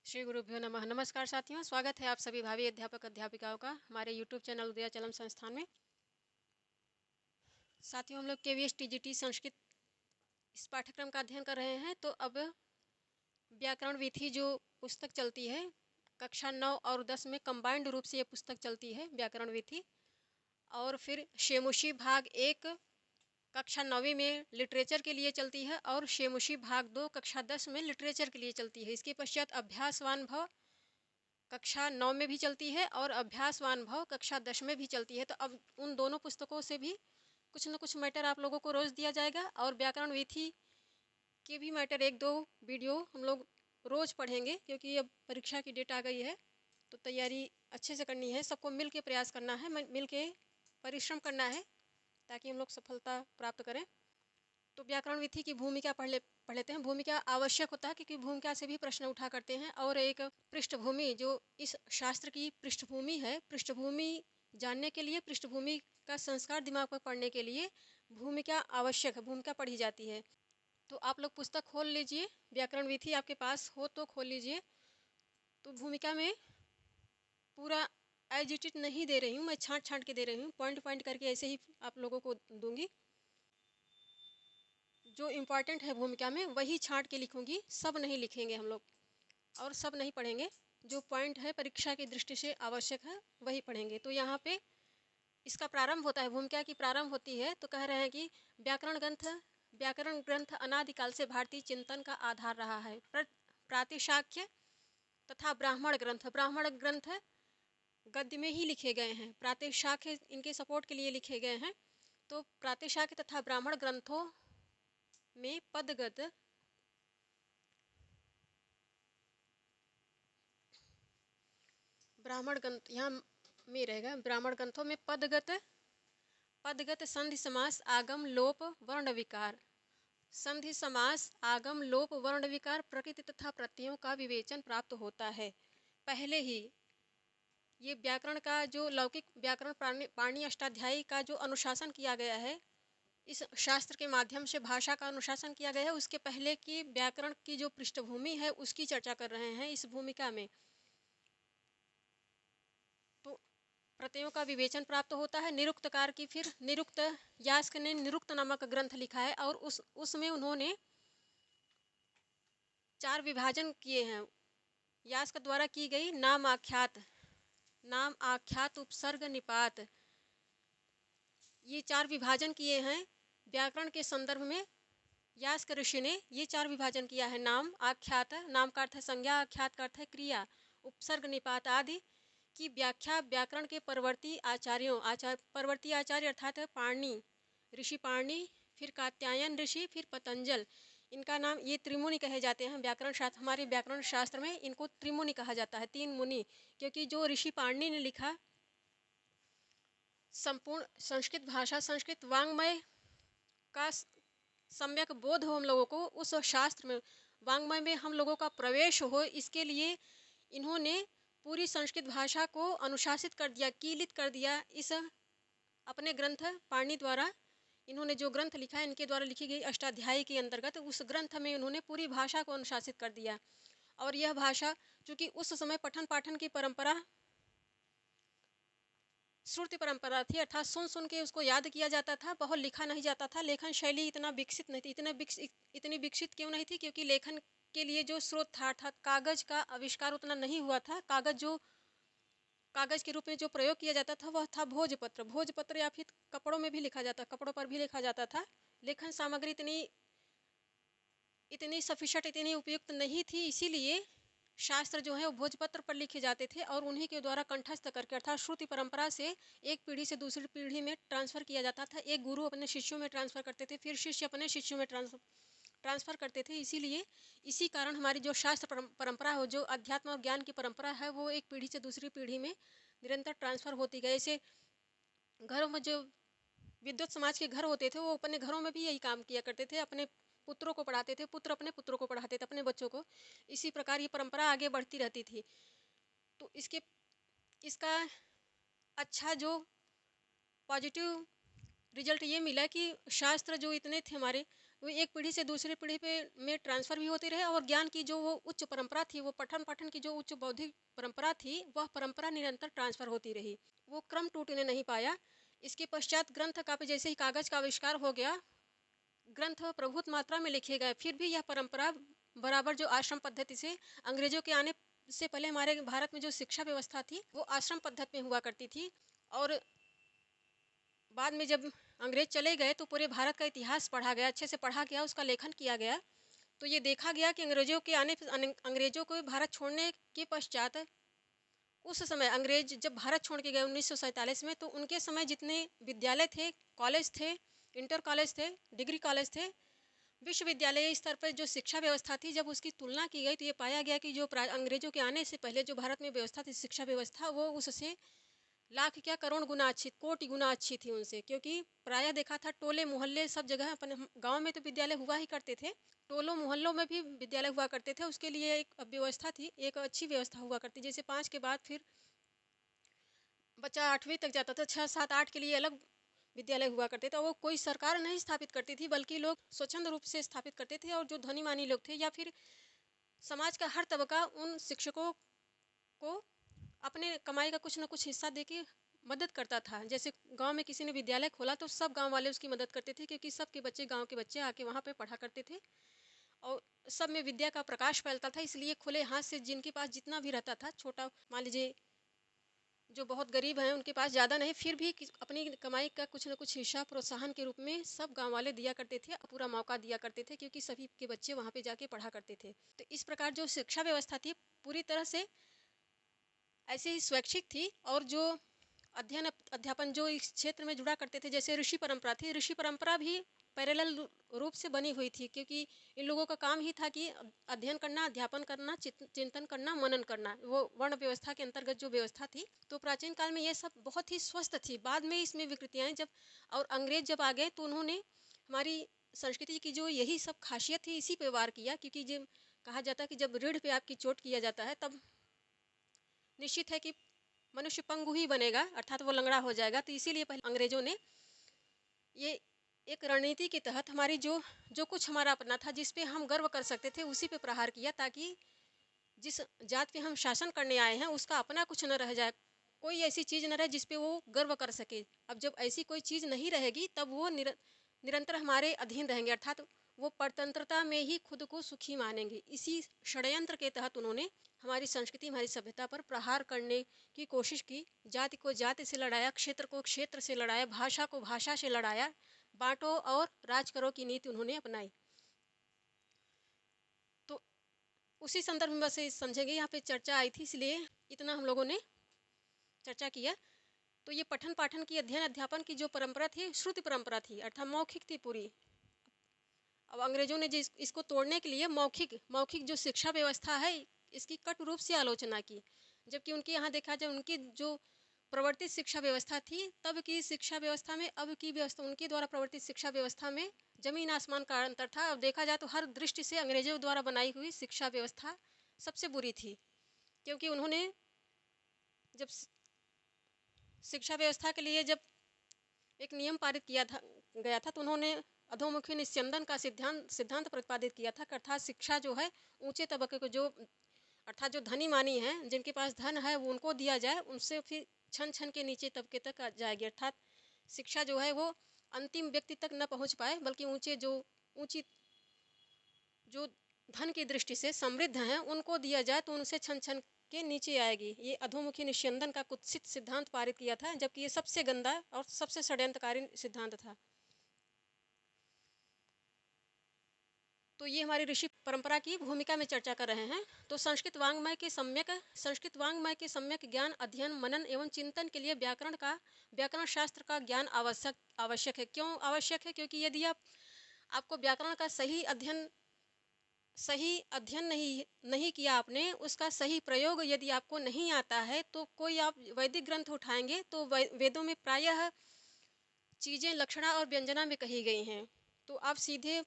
श्री गुरुभ्यो नमः। नमस्कार साथियों, स्वागत है आप सभी भावी अध्यापक अध्यापिकाओं का हमारे यूट्यूब चैनल उदयाचलम संस्थान में। साथियों, हम लोग केवीएस टीजीटी संस्कृत इस पाठ्यक्रम का अध्ययन कर रहे हैं। तो अब व्याकरण विधि जो पुस्तक चलती है, कक्षा 9 और 10 में कंबाइंड रूप से ये पुस्तक चलती है व्याकरण विधि। और फिर शेमुशी भाग 1 कक्षा 9वीं में लिटरेचर के लिए चलती है और शेमुशी भाग 2 कक्षा 10 में लिटरेचर के लिए चलती है। इसके पश्चात अभ्यासवान भव कक्षा 9 में भी चलती है और अभ्यासवान भव कक्षा 10 में भी चलती है। तो अब उन दोनों पुस्तकों से भी कुछ न कुछ मैटर आप लोगों को रोज़ दिया जाएगा और व्याकरण विधि के भी मैटर एक दो वीडियो हम लोग रोज़ पढ़ेंगे, क्योंकि अब परीक्षा की डेट आ गई है तो तैयारी अच्छे से करनी है। सबको मिल के प्रयास करना है, मिल के परिश्रम करना है ताकि हम लोग सफलता प्राप्त करें। तो व्याकरण विधि की भूमिका पढ़ लेते हैं। भूमिका आवश्यक होता है क्योंकि भूमिका से भी प्रश्न उठा करते हैं। और एक पृष्ठभूमि जो इस शास्त्र की पृष्ठभूमि है, पृष्ठभूमि जानने के लिए, पृष्ठभूमि का संस्कार दिमाग पर पढ़ने के लिए भूमिका आवश्यक है, भूमिका पढ़ी जाती है। तो आप लोग पुस्तक खोल लीजिए, व्याकरण विधि आपके पास हो तो खोल लीजिए। तो भूमिका में पूरा एज इट इज नहीं दे रही हूँ, मैं छाँट छाँट के दे रही हूँ, पॉइंट पॉइंट करके ऐसे ही आप लोगों को दूंगी। जो इम्पॉर्टेंट है भूमिका में वही छांट के लिखूंगी, सब नहीं लिखेंगे हम लोग और सब नहीं पढ़ेंगे। जो पॉइंट है परीक्षा की दृष्टि से आवश्यक है वही पढ़ेंगे। तो यहाँ पे इसका प्रारंभ होता है, भूमिका की प्रारंभ होती है। तो कह रहे हैं कि व्याकरण ग्रंथ अनादिकाल से भारतीय चिंतन का आधार रहा है। प्रातिशाख्य तथा ब्राह्मण ग्रंथ गद्य में ही लिखे गए हैं, प्रातिशाख्य इनके सपोर्ट के लिए लिखे गए हैं। तो प्रातिशाख्य तथा ब्राह्मण ग्रंथों में पदगत ब्राह्मण ग्रंथ यहाँ में रहेगा। ब्राह्मण ग्रंथों में पदगत संधि समास आगम लोप वर्ण विकार, संधि समास आगम लोप वर्ण विकार प्रकृति तथा प्रत्ययों का विवेचन प्राप्त होता है। पहले ही ये व्याकरण का जो लौकिक व्याकरण पाणिनि अष्टाध्यायी का जो अनुशासन किया गया है, इस शास्त्र के माध्यम से भाषा का अनुशासन किया गया है, उसके पहले की व्याकरण की जो पृष्ठभूमि है उसकी चर्चा कर रहे हैं इस भूमिका में। तो प्रत्ययों का विवेचन प्राप्त होता है। निरुक्तकार की फिर निरुक्त यास्क ने निरुक्त नामक ग्रंथ लिखा है और उसमें उन्होंने 4 विभाजन किए हैं। यास्क द्वारा की गई नाम आख्यात उपसर्ग निपात, ये 4 विभाजन किए हैं व्याकरण के संदर्भ में। यास्क ऋषि ने ये 4 विभाजन किया है। नाम आख्यात, नाम का अर्थ है संज्ञा, आख्यात का अर्थ है क्रिया, उपसर्ग निपात आदि की व्याख्या व्याकरण के परवर्ती आचार्य अर्थात पाणिनि, ऋषि पाणिनि, फिर कात्यायन ऋषि, फिर पतंजल, इनका नाम ये त्रिमुनि कहे जाते हैं। व्याकरण शास्त्र, हमारे व्याकरण शास्त्र में इनको त्रिमुनि कहा जाता है, 3 मुनि। क्योंकि जो ऋषि पाणिनि ने लिखा संपूर्ण संस्कृत भाषा, संस्कृत वांग्मय का सम्यक बोध हो हम लोगों को, उस शास्त्र में वांग्मय में हम लोगों का प्रवेश हो, इसके लिए इन्होंने पूरी संस्कृत भाषा को अनुशासित कर दिया, कीलित कर दिया। इस अपने ग्रंथ पाणिनि द्वारा इन्होंने जो ग्रंथ लिखा है, इनके द्वारा लिखी गई अष्टाध्यायी के अंतर्गत उस ग्रंथ में उन्होंने पूरी भाषा को अनुशासित कर दिया। और यह भाषा चूँकि उस समय पठन पाठन की परंपरा श्रुति परंपरा थी, अर्थात सुन सुन के उसको याद किया जाता था, बहुत लिखा नहीं जाता था। लेखन शैली इतना विकसित नहीं थी, इतनी विकसित क्यों नहीं थी? क्योंकि लेखन के लिए जो स्रोत था अर्थात कागज का आविष्कार उतना नहीं हुआ था। कागज के रूप में जो प्रयोग किया जाता था वह था भोजपत्र, या फिर कपड़ों में भी लिखा जाता, कपड़ों पर भी लिखा जाता था। लेखन सामग्री इतनी सफिशेंट, इतनी उपयुक्त नहीं थी, इसीलिए शास्त्र जो है वो भोजपत्र पर लिखे जाते थे और उन्हीं के द्वारा कंठस्थ करके अर्थात श्रुति परंपरा से एक पीढ़ी से दूसरी पीढ़ी में ट्रांसफ़र किया जाता था। एक गुरु अपने शिष्यों में ट्रांसफ़र करते थे, फिर शिष्य अपने शिष्यों में ट्रांसफ़र करते थे। इसीलिए इसी कारण हमारी जो शास्त्र परंपरा हो, जो अध्यात्म और ज्ञान की परंपरा है, वो एक पीढ़ी से दूसरी पीढ़ी में निरंतर ट्रांसफ़र होती गई। ऐसे घरों में जो विद्वत समाज के घर होते थे, वो अपने घरों में भी यही काम किया करते थे, अपने पुत्रों को पढ़ाते थे, पुत्र अपने पुत्रों को पढ़ाते थे, अपने बच्चों को। इसी प्रकार ये परंपरा आगे बढ़ती रहती थी। तो इसका अच्छा जो पॉजिटिव रिजल्ट ये मिला कि शास्त्र जो इतने थे हमारे, वो एक पीढ़ी से दूसरी पीढ़ी पे में ट्रांसफ़र भी होते रहे और ज्ञान की जो वो उच्च परंपरा थी, वो पठन पाठन की जो उच्च बौद्धिक परंपरा थी, वह परंपरा निरंतर ट्रांसफ़र होती रही। वो क्रम टूटने नहीं पाया। इसके पश्चात ग्रंथ काव्य जैसे ही कागज़ का आविष्कार हो गया, ग्रंथ प्रभुत मात्रा में लिखे गए, फिर भी यह परंपरा बराबर जो आश्रम पद्धति से अंग्रेजों के आने से पहले हमारे भारत में जो शिक्षा व्यवस्था थी, वो आश्रम पद्धति में हुआ करती थी। और बाद में जब अंग्रेज चले गए तो पूरे भारत का इतिहास पढ़ा गया, अच्छे से पढ़ा गया, उसका लेखन किया गया। तो ये देखा गया कि अंग्रेजों के आने अंग्रेजों को भारत छोड़ने के पश्चात, उस समय अंग्रेज जब भारत छोड़ के गए 1947 में, तो उनके समय जितने विद्यालय थे, कॉलेज थे, इंटर कॉलेज थे, डिग्री कॉलेज थे, विश्वविद्यालय स्तर पर जो शिक्षा व्यवस्था थी, जब उसकी तुलना की गई तो ये पाया गया कि जो अंग्रेजों के आने से पहले जो भारत में व्यवस्था थी, शिक्षा व्यवस्था, वो उससे लाख क्या करोड़ गुना अच्छी, कोटि गुना अच्छी थी उनसे। क्योंकि प्रायः देखा था टोले मोहल्ले सब जगह, अपन गांव में तो विद्यालय हुआ ही करते थे, टोलों मोहल्लों में भी विद्यालय हुआ करते थे। उसके लिए एक व्यवस्था थी, एक अच्छी व्यवस्था हुआ करती, जैसे 5 के बाद फिर बच्चा 8वीं तक जाता था, 6, 7, 8 के लिए अलग विद्यालय हुआ करते थे। और वो कोई सरकार नहीं स्थापित करती थी, बल्कि लोग स्वच्छंद रूप से स्थापित करते थे। और जो धनी मानी लोग थे या फिर समाज का हर तबका उन शिक्षकों को अपने कमाई का कुछ न कुछ हिस्सा दे के मदद करता था। जैसे गांव में किसी ने विद्यालय खोला तो सब गांव वाले उसकी मदद करते थे, क्योंकि सबके बच्चे, गांव के बच्चे आके वहाँ पे पढ़ा करते थे और सब में विद्या का प्रकाश फैलता था। इसलिए खुले हाथ से जिनके पास जितना भी रहता था, छोटा मान लीजिए जो बहुत गरीब हैं उनके पास ज़्यादा नहीं, फिर भी अपनी कमाई का कुछ न कुछ हिस्सा प्रोत्साहन के रूप में सब गांव वाले दिया करते थे, पूरा मौका दिया करते थे, क्योंकि सभी के बच्चे वहाँ पे जाके पढ़ा करते थे। तो इस प्रकार जो शिक्षा व्यवस्था थी पूरी तरह से ऐसे ही स्वैच्छिक थी। और जो अध्ययन अध्यापन जो इस क्षेत्र में जुड़ा करते थे, जैसे ऋषि परंपरा थी, ऋषि परंपरा भी पैरेलल रूप से बनी हुई थी, क्योंकि इन लोगों का काम ही था कि अध्ययन करना, अध्यापन करना, चिंतन करना, मनन करना, वो वर्ण व्यवस्था के अंतर्गत जो व्यवस्था थी। तो प्राचीन काल में ये सब बहुत ही स्वस्थ थी। बाद में इसमें विकृतियाँ जब और अंग्रेज जब आ गए तो उन्होंने हमारी संस्कृति की जो यही सब खासियत थी इसी पे वार किया। क्योंकि जब कहा जाता है कि जब रीढ़ पे आपकी चोट किया जाता है, तब निश्चित है कि मनुष्य पंगु ही बनेगा, अर्थात वो लंगड़ा हो जाएगा। तो इसीलिए पहले अंग्रेजों ने ये एक रणनीति के तहत हमारी जो जो कुछ हमारा अपना था, जिस पे हम गर्व कर सकते थे, उसी पे प्रहार किया, ताकि जिस जात पे हम शासन करने आए हैं उसका अपना कुछ न रह जाए, कोई ऐसी चीज़ न रहे जिस पे वो गर्व कर सके। अब जब ऐसी कोई चीज़ नहीं रहेगी, तब वो निरंतर हमारे अधीन रहेंगे, अर्थात वो परतंत्रता में ही खुद को सुखी मानेंगे। इसी षड्यंत्र के तहत उन्होंने हमारी संस्कृति, हमारी सभ्यता पर प्रहार करने की कोशिश की। जाति को जाति से लड़ाया, क्षेत्र को क्षेत्र से लड़ाया, भाषा को भाषा से लड़ाया, बांटो और राज करो की नीति उन्होंने अपनाई। तो उसी संदर्भ में बस समझेंगे, यहाँ पे चर्चा आई थी इसलिए इतना हम लोगों ने चर्चा किया। तो ये पठन पाठन की, अध्ययन अध्यापन की जो परंपरा थी, श्रुति परंपरा थी, अर्थात मौखिक थी पूरी। अब अंग्रेजों ने जिस इसको तोड़ने के लिए मौखिक मौखिक जो शिक्षा व्यवस्था है, इसकी कट रूप से आलोचना की। जबकि उनके यहाँ देखा जाए, उनकी जो प्रवर्तित शिक्षा व्यवस्था थी, तब की शिक्षा व्यवस्था में अब की व्यवस्था, उनके द्वारा प्रवर्तित शिक्षा व्यवस्था में जमीन आसमान का अंतर था। अब देखा जाए तो हर दृष्टि से अंग्रेजों द्वारा बनाई हुई शिक्षा व्यवस्था सबसे बुरी थी। क्योंकि उन्होंने जब शिक्षा व्यवस्था के लिए जब एक नियम पारित किया था गया था, तो उन्होंने अधोमुखी निस्यंदन का सिद्धांत प्रतिपादित किया था। अर्थात शिक्षा जो है ऊंचे तबके को, जो अर्थात जो धनी मानी हैं, जिनके पास धन है, वो उनको दिया जाए, उनसे फिर छन छन के नीचे तबके तक आ जाएगी। अर्थात शिक्षा जो है वो अंतिम व्यक्ति तक न पहुंच पाए, बल्कि ऊंची जो धन की दृष्टि से समृद्ध हैं उनको दिया जाए, तो उनसे छन छन के नीचे आएगी। ये अधोमुखी निस्यंदन का कुत्सित सिद्धांत पारित किया था, जबकि ये सबसे गंदा और सबसे षड्यंत्रकारी सिद्धांत था। तो ये हमारी ऋषि परंपरा की भूमिका में चर्चा कर रहे हैं। तो संस्कृत वांग्मय के सम्यक ज्ञान, अध्ययन, मनन एवं चिंतन के लिए व्याकरण शास्त्र का ज्ञान आवश्यक है। क्यों आवश्यक है? क्योंकि यदि आपको व्याकरण का सही अध्ययन नहीं किया आपने, उसका सही प्रयोग यदि आपको नहीं आता है, तो कोई आप वैदिक ग्रंथ उठाएंगे तो वेदों में प्रायः चीज़ें लक्षणा और व्यंजना में कही गई हैं। तो आप सीधे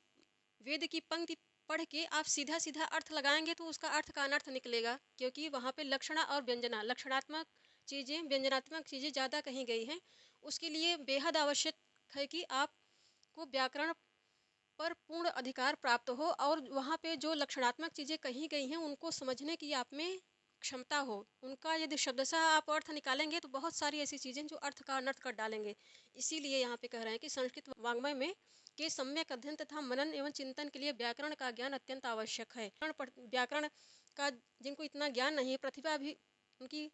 वेद की पंक्ति पढ़ के आप सीधा सीधा अर्थ लगाएंगे तो उसका अर्थ का अनर्थ निकलेगा, क्योंकि वहाँ पे लक्षणा और व्यंजना, लक्षणात्मक चीज़ें, व्यंजनात्मक चीज़ें ज़्यादा कही गई हैं। उसके लिए बेहद आवश्यक है कि आपको व्याकरण पर पूर्ण अधिकार प्राप्त हो और वहाँ पे जो लक्षणात्मक चीज़ें कही गई हैं उनको समझने की आप में क्षमता हो। उनका यदि शब्दशः आप अर्थ निकालेंगे तो बहुत सारी ऐसी चीज़ें जो अर्थ का अनर्थ कर डालेंगे। इसीलिए यहाँ पे कह रहे हैं कि संस्कृत वाङ्मय में के सम्यक अध्ययन तथा मनन एवं चिंतन के लिए व्याकरण का ज्ञान अत्यंत आवश्यक है। व्याकरण का जिनको इतना ज्ञान नहीं है, प्रतिभा भी उनकी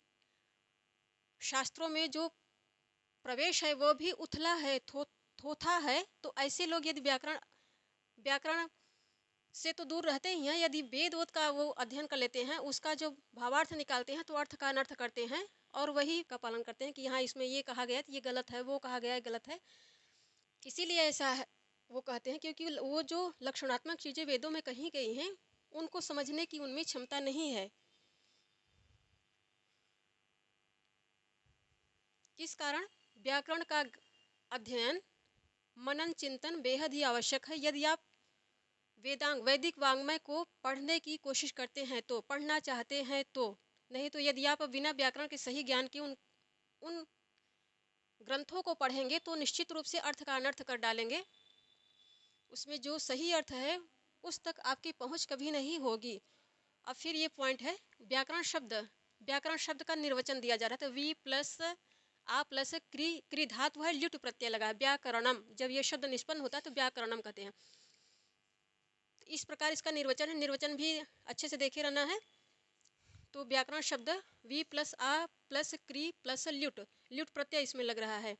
शास्त्रों में जो प्रवेश है वो भी उथला है, थोथा है, तो ऐसे लोग यदि व्याकरण व्याकरण से तो दूर रहते ही हैं। यदि वेद वोद का वो अध्ययन कर लेते हैं, उसका जो भावार्थ निकालते हैं तो अर्थ का अनर्थ करते हैं और वही का पालन करते हैं कि यहाँ इसमें ये कहा गया है तो ये गलत है, वो कहा गया है गलत है। इसीलिए ऐसा है, वो कहते हैं क्योंकि वो जो लक्षणात्मक चीज़ें वेदों में कही गई हैं उनको समझने की उनमें क्षमता नहीं है। इस कारण व्याकरण का अध्ययन मनन चिंतन बेहद ही आवश्यक है। यदि आप वैदिक वाङ्मय को पढ़ने की कोशिश करते हैं तो, पढ़ना चाहते हैं तो, नहीं तो यदि आप बिना व्याकरण के सही ज्ञान के उन ग्रंथों को पढ़ेंगे तो निश्चित रूप से अर्थ का अनर्थ कर डालेंगे। उसमें जो सही अर्थ है उस तक आपकी पहुंच कभी नहीं होगी। अब फिर ये पॉइंट है व्याकरण शब्द का निर्वचन दिया जा रहा है। तो वी प्लस आ प्लस क्री धातु है, ल्युट प्रत्यय लगा, व्याकरणम। जब ये शब्द निष्पन्न होता है तो व्याकरणम कहते हैं। इस प्रकार इसका निर्वचन है, निर्वचन भी अच्छे से देखे रहना है। तो व्याकरण शब्द वी प्लस आ प्लस क्री प्लस ल्युट, ल्युट प्रत्यय इसमें लग रहा है।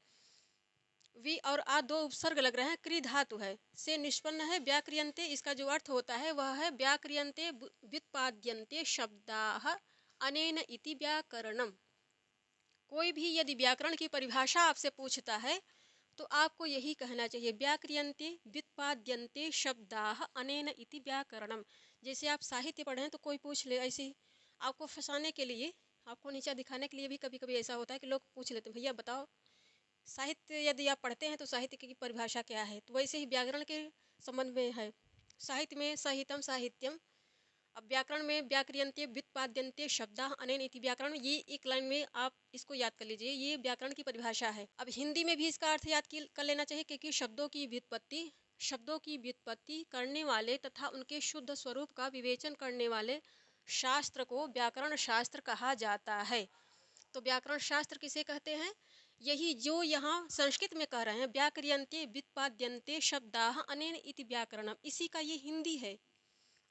वी और आ दो उपसर्ग लग रहे हैं, क्री धातु है, से निष्पन्न है। व्याक्रियंते, इसका जो अर्थ होता है वह है व्याक्रियंते व्युत्पाद्यन्ते शब्दाः अनेन इति व्याकरणम। कोई भी यदि व्याकरण की परिभाषा आपसे पूछता है तो आपको यही कहना चाहिए, व्याक्रियन्ते व्युत्पाद्यन्ते शब्दाः अनेन इति व्याकरणम। जैसे आप साहित्य पढ़ें तो कोई पूछ ले ऐसे ही आपको फंसाने के लिए, आपको नीचा दिखाने के लिए भी कभी कभी ऐसा होता है कि लोग पूछ लेते हैं, भैया बताओ साहित्य यदि आप पढ़ते हैं तो साहित्य की परिभाषा क्या है। तो वैसे ही व्याकरण के संबंध में है। साहित्य में साहित्यम साहित्यम, अब व्याकरण में व्याक्रियन्ते व्युत्पाद्यन्ते शब्दाः अनेन इति व्याकरण, ये एक लाइन में आप इसको याद कर लीजिए, ये व्याकरण की परिभाषा है। अब हिंदी में भी इसका अर्थ याद कर लेना चाहिए, क्योंकि शब्दों की व्युत्पत्ति करने वाले तथा उनके शुद्ध स्वरूप का विवेचन करने वाले शास्त्र को व्याकरण शास्त्र कहा जाता है। तो व्याकरण शास्त्र किसे कहते हैं? यही जो यहाँ संस्कृत में कह रहे हैं, व्याक्रियन्ते व्युत्पाद्यन्ते शब्दाः अनेन इति व्याकरणम, इसी का ये हिंदी है।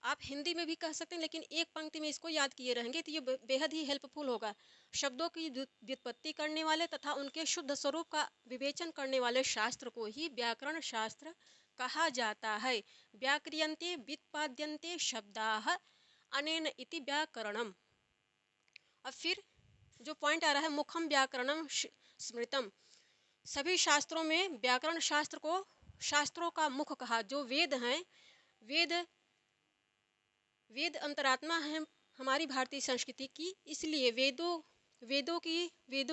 आप हिंदी में भी कह सकते हैं, लेकिन एक पंक्ति में इसको याद किए रहेंगे तो ये बेहद ही हेल्पफुल होगा। शब्दों की व्युत्पत्ति करने वाले तथा उनके शुद्ध स्वरूप का विवेचन करने वाले शास्त्र को ही व्याकरण शास्त्र कहा जाता है। व्याक्रियन्ते व्युत्पाद्यन्ते शब्दाः अनेन इति व्याकरणम। अब फिर जो पॉइंट आ रहा है, मुखम व्याकरणम स्मृतम। सभी शास्त्रों में व्याकरण शास्त्र को शास्त्रों का मुख कहा। जो वेद हैं, वेद अंतरात्मा है हमारी भारतीय संस्कृति की, इसलिए वेदों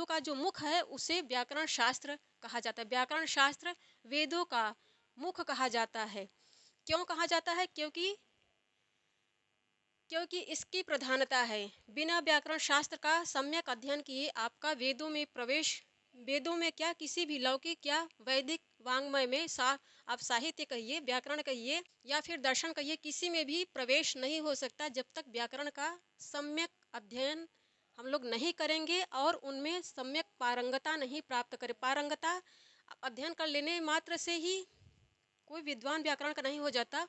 का जो मुख है उसे व्याकरण शास्त्र कहा जाता है। व्याकरण शास्त्र वेदों का मुख कहा जाता है। क्यों कहा जाता है? क्योंकि इसकी प्रधानता है। बिना व्याकरण शास्त्र का सम्यक अध्ययन किए आपका वेदों में प्रवेश, वेदों में क्या, किसी भी लौकिक या वैदिक वाङ्मय में आप साहित्य कहिए, व्याकरण कहिए या फिर दर्शन कहिए, किसी में भी प्रवेश नहीं हो सकता जब तक व्याकरण का सम्यक अध्ययन हम लोग नहीं करेंगे और उनमें सम्यक पारंगता नहीं प्राप्त करें। पारंगता अध्ययन कर लेने मात्र से ही कोई विद्वान व्याकरण का नहीं हो जाता।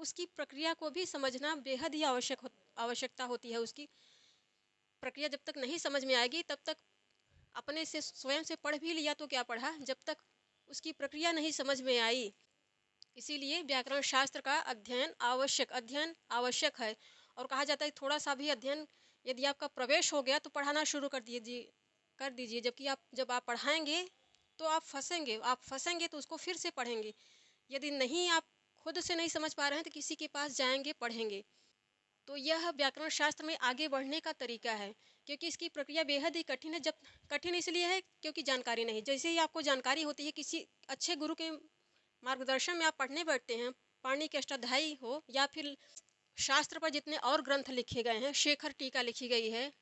उसकी प्रक्रिया को भी समझना बेहद ही आवश्यकता होती है। उसकी प्रक्रिया जब तक नहीं समझ में आएगी तब तक अपने से स्वयं से पढ़ भी लिया तो क्या पढ़ा, जब तक उसकी प्रक्रिया नहीं समझ में आई। इसीलिए व्याकरण शास्त्र का अध्ययन आवश्यक है। और कहा जाता है थोड़ा सा भी अध्ययन यदि आपका प्रवेश हो गया तो पढ़ाना शुरू कर दीजिए। जबकि जब आप पढ़ाएंगे तो आप फंसेंगे तो उसको फिर से पढ़ेंगे। यदि नहीं, आप खुद से नहीं समझ पा रहे हैं तो किसी के पास जाएंगे, पढ़ेंगे। तो यह व्याकरण शास्त्र में आगे बढ़ने का तरीका है, क्योंकि इसकी प्रक्रिया बेहद ही कठिन है। जब कठिन इसलिए है क्योंकि जानकारी नहीं। जैसे ही आपको जानकारी होती है, किसी अच्छे गुरु के मार्गदर्शन में आप पढ़ने बैठते हैं, पाणिनि के अष्टाध्यायी हो या फिर शास्त्र पर जितने और ग्रंथ लिखे गए हैं, शेखर टीका लिखी गई है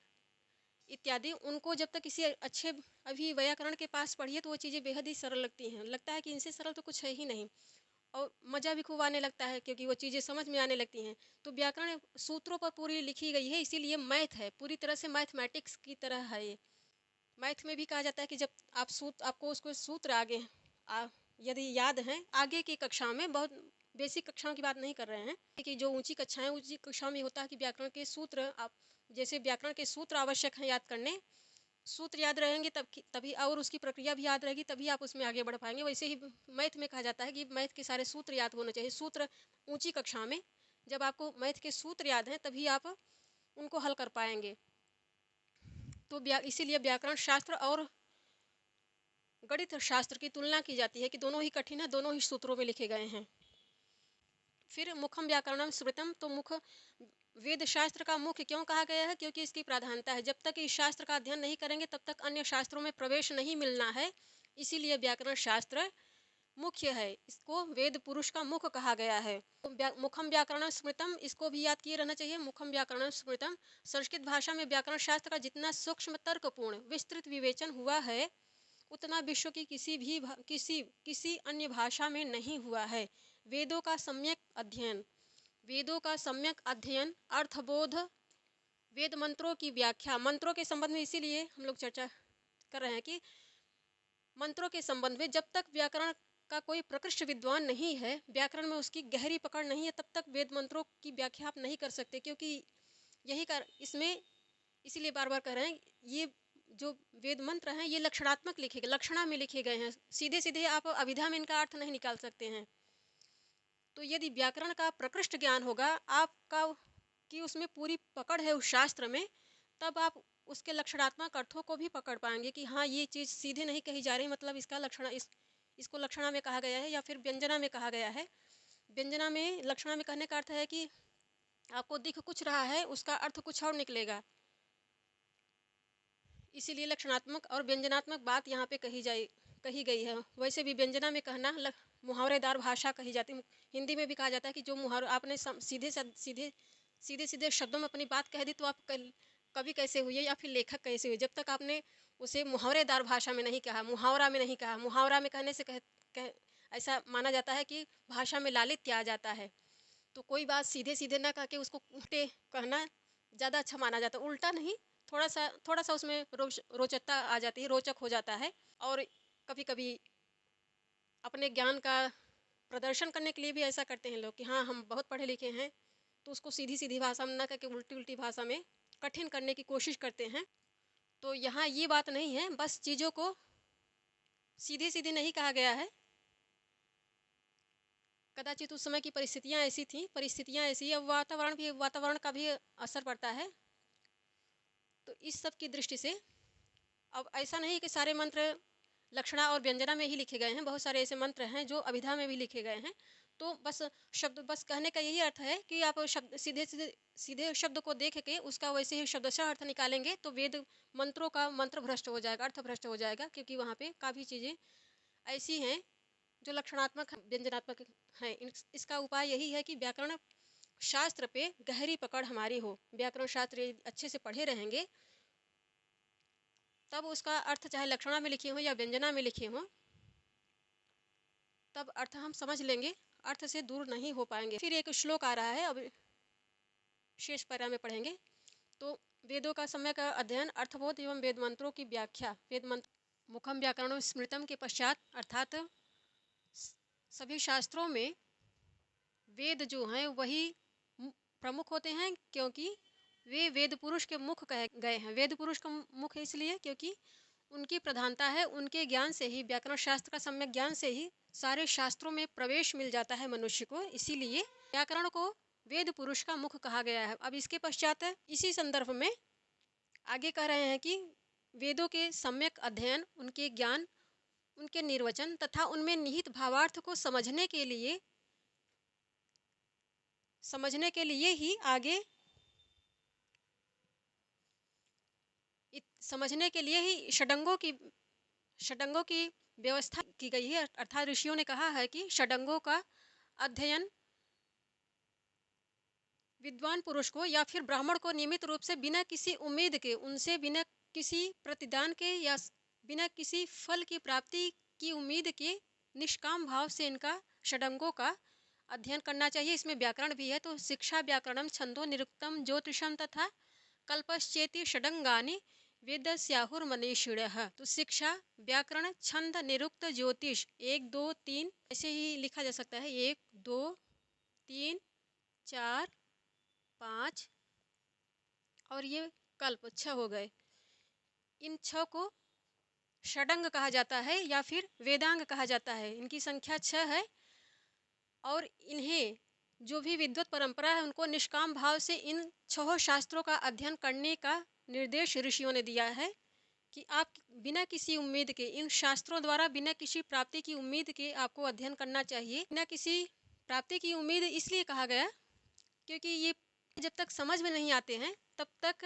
इत्यादि, उनको जब तक किसी अच्छे अभी व्याकरण के पास पढ़िए तो वो चीज़ें बेहद ही सरल लगती हैं। लगता है कि इनसे सरल तो कुछ है ही नहीं। और मज़ा भी खूब आने लगता है क्योंकि वो चीज़ें समझ में आने लगती हैं। तो व्याकरण सूत्रों पर पूरी लिखी गई है, इसीलिए मैथ है, पूरी तरह से मैथमेटिक्स की तरह है ये। मैथ में भी कहा जाता है कि जब आपको उसको सूत्र आगे आ, यदि याद हैं, आगे की कक्षा में, बहुत बेसिक कक्षाओं की बात नहीं कर रहे हैं, कि जो ऊंची कक्षाएं, ऊंची कक्षाओं में होता है कि व्याकरण के सूत्र, आप जैसे व्याकरण के सूत्र आवश्यक हैं याद करने, सूत्र याद रहेंगे तभी, और उसकी प्रक्रिया भी याद रहेगी, तभी आप उसमें आगे बढ़ पाएंगे। वैसे ही मैथ में कहा जाता है कि मैथ के सारे सूत्र याद होने चाहिए। सूत्र ऊंची कक्षा में जब आपको मैथ के सूत्र याद हैं तभी आप उनको हल कर पाएंगे। तो इसीलिए व्याकरण शास्त्र और गणित शास्त्र की तुलना की जाती है कि दोनों ही कठिन है, दोनों ही सूत्रों में लिखे गए हैं। फिर मुखम व्याकरणम स्मृतम, तो मुख वेद शास्त्र का मुख्य क्यों कहा गया है? क्योंकि इसकी प्राधान्यता है। जब तक इस शास्त्र का अध्ययन नहीं करेंगे तब तक अन्य शास्त्रों में प्रवेश नहीं मिलना है, इसीलिए व्याकरण शास्त्र मुख्य है। इसको वेद पुरुष का मुख कहा गया है। तो मुखम व्याकरण स्मृतम, इसको भी याद किए रहना चाहिए। मुखम व्याकरण स्मृतम, संस्कृत भाषा में व्याकरण शास्त्र का जितना सूक्ष्म तर्कपूर्ण विस्तृत विवेचन हुआ है उतना विश्व की किसी अन्य भाषा में नहीं हुआ है। वेदों का सम्यक अध्ययन, वेदों का सम्यक अध्ययन, अर्थबोध, वेद मंत्रों की व्याख्या। मंत्रों के संबंध में इसीलिए हम लोग चर्चा कर रहे हैं कि मंत्रों के संबंध में जब तक व्याकरण का कोई प्रकृष्ट विद्वान नहीं है, व्याकरण में उसकी गहरी पकड़ नहीं है, तब तक वेद मंत्रों की व्याख्या आप नहीं कर सकते। क्योंकि यही कर इसमें इसीलिए बार बार कह रहे हैं, ये जो वेद मंत्र हैं ये लक्षणात्मक लिखे गए, लक्षणा में लिखे गए हैं। सीधे सीधे आप अभिधा में इनका अर्थ नहीं निकाल सकते हैं। तो यदि व्याकरण का प्रकृष्ट ज्ञान होगा आपका, कि उसमें पूरी पकड़ है उस शास्त्र में, तब आप उसके लक्षणात्मक अर्थों को भी पकड़ पाएंगे कि हाँ ये चीज़ सीधे नहीं कही जा रही, मतलब इसका लक्षण इसको लक्षणा में कहा गया है या फिर व्यंजना में कहा गया है। व्यंजना में, लक्षणा में कहने का अर्थ है कि आपको दिख कुछ रहा है, उसका अर्थ कुछ और निकलेगा। इसीलिए लक्षणात्मक और व्यंजनात्मक बात यहाँ पे कही गई है। वैसे भी व्यंजना में कहना मुहावरेदार भाषा कही जाती है। हिंदी में भी कहा जाता है कि जो मुहावरे आपने सीधे सीधे शब्दों में अपनी बात कह दी तो आप कवि कैसे हुए या फिर लेखक कैसे हुए, जब तक आपने उसे मुहावरेदार भाषा में नहीं कहा, मुहावरा में नहीं कहा। मुहावरा में कहने से ऐसा माना जाता है कि भाषा में लालित्य आ जाता है। तो कोई बात सीधे सीधे ना कह के उसको उल्टे कहना ज़्यादा अच्छा माना जाता है। उल्टा नहीं, थोड़ा सा उसमें रोचकता आ जाती है, रोचक हो जाता है। और कभी कभी अपने ज्ञान का प्रदर्शन करने के लिए भी ऐसा करते हैं लोग कि हाँ हम बहुत पढ़े लिखे हैं, तो उसको सीधी सीधी भाषा में ना करके उल्टी उल्टी भाषा में कठिन करने की कोशिश करते हैं। तो यहाँ ये बात नहीं है, बस चीज़ों को सीधे सीधे नहीं कहा गया है। कदाचित उस समय की परिस्थितियाँ ऐसी थी, परिस्थितियाँ ऐसी, अब वातावरण का भी असर पड़ता है। तो इस सब की दृष्टि से अब ऐसा नहीं कि सारे मंत्र लक्षणा और व्यंजना में ही लिखे गए हैं, बहुत सारे ऐसे मंत्र हैं जो अभिधा में भी लिखे गए हैं। तो बस कहने का यही अर्थ है कि आप शब्द सीधे शब्द को देख के उसका वैसे ही शब्दशः अर्थ निकालेंगे तो वेद मंत्रों का मंत्र भ्रष्ट हो जाएगा, अर्थ भ्रष्ट हो जाएगा। क्योंकि वहाँ पे काफ़ी चीज़ें ऐसी हैं जो लक्षणात्मक व्यंजनात्मक हैं। इसका उपाय यही है कि व्याकरण शास्त्र पे गहरी पकड़ हमारी हो। व्याकरण शास्त्र अच्छे से पढ़े रहेंगे तब उसका अर्थ चाहे लक्षणा में लिखे हों या व्यंजना में लिखे हों, तब अर्थ हम समझ लेंगे, अर्थ से दूर नहीं हो पाएंगे। फिर एक श्लोक आ रहा है, अब शेष पैरा में पढ़ेंगे। तो वेदों का सम्यक अध्ययन, अर्थबोध एवं वेद मंत्रों की व्याख्या। वेद मंत्र मुखम व्याकरण स्मृतम के पश्चात, अर्थात सभी शास्त्रों में वेद जो हैं वही प्रमुख होते हैं, क्योंकि वे वेद पुरुष के मुख कहे गए हैं। वेद पुरुष का मुख इसलिए क्योंकि उनकी प्रधानता है, उनके ज्ञान से ही, व्याकरण शास्त्र का सम्यक ज्ञान से ही सारे शास्त्रों में प्रवेश मिल जाता है मनुष्य को। इसीलिए व्याकरण को वेद पुरुष का मुख कहा गया है। अब इसके पश्चात इसी संदर्भ में आगे कह रहे हैं कि वेदों के सम्यक अध्ययन, उनके ज्ञान, उनके निर्वचन तथा उनमें निहित भावार्थ को समझने के लिए ही आगे समझने के लिए ही षडंगों की व्यवस्था की गई है। अर्थात ऋषियों ने कहा है कि षडंगों का अध्ययन विद्वान पुरुष को या फिर ब्राह्मण को नियमित रूप से बिना किसी उम्मीद के, उनसे बिना किसी प्रतिदान के या बिना किसी फल की प्राप्ति की उम्मीद के निष्काम भाव से इनका षडंगों का अध्ययन करना चाहिए। इसमें व्याकरण भी है। तो शिक्षा व्याकरणम छंदो निरुक्तम ज्योतिषम तथा कल्पश्चेति षडंगानि वेदस्याहुर्मनीषिणः। तो शिक्षा व्याकरण छंद निरुक्त ज्योतिष 1 2 3 ऐसे ही लिखा जा सकता है। 1 2 3 4 5 और ये कल्प 6 हो गए। इन 6 को षडंग कहा जाता है या फिर वेदांग कहा जाता है। इनकी संख्या 6 है और इन्हें जो भी विद्वत परंपरा है उनको निष्काम भाव से इन 6 शास्त्रों का अध्ययन करने का निर्देश ऋषियों ने दिया है कि आप बिना किसी उम्मीद के इन शास्त्रों द्वारा बिना किसी प्राप्ति की उम्मीद के आपको अध्ययन करना चाहिए। बिना किसी प्राप्ति की उम्मीद इसलिए कहा गया क्योंकि ये जब तक समझ में नहीं आते हैं तब तक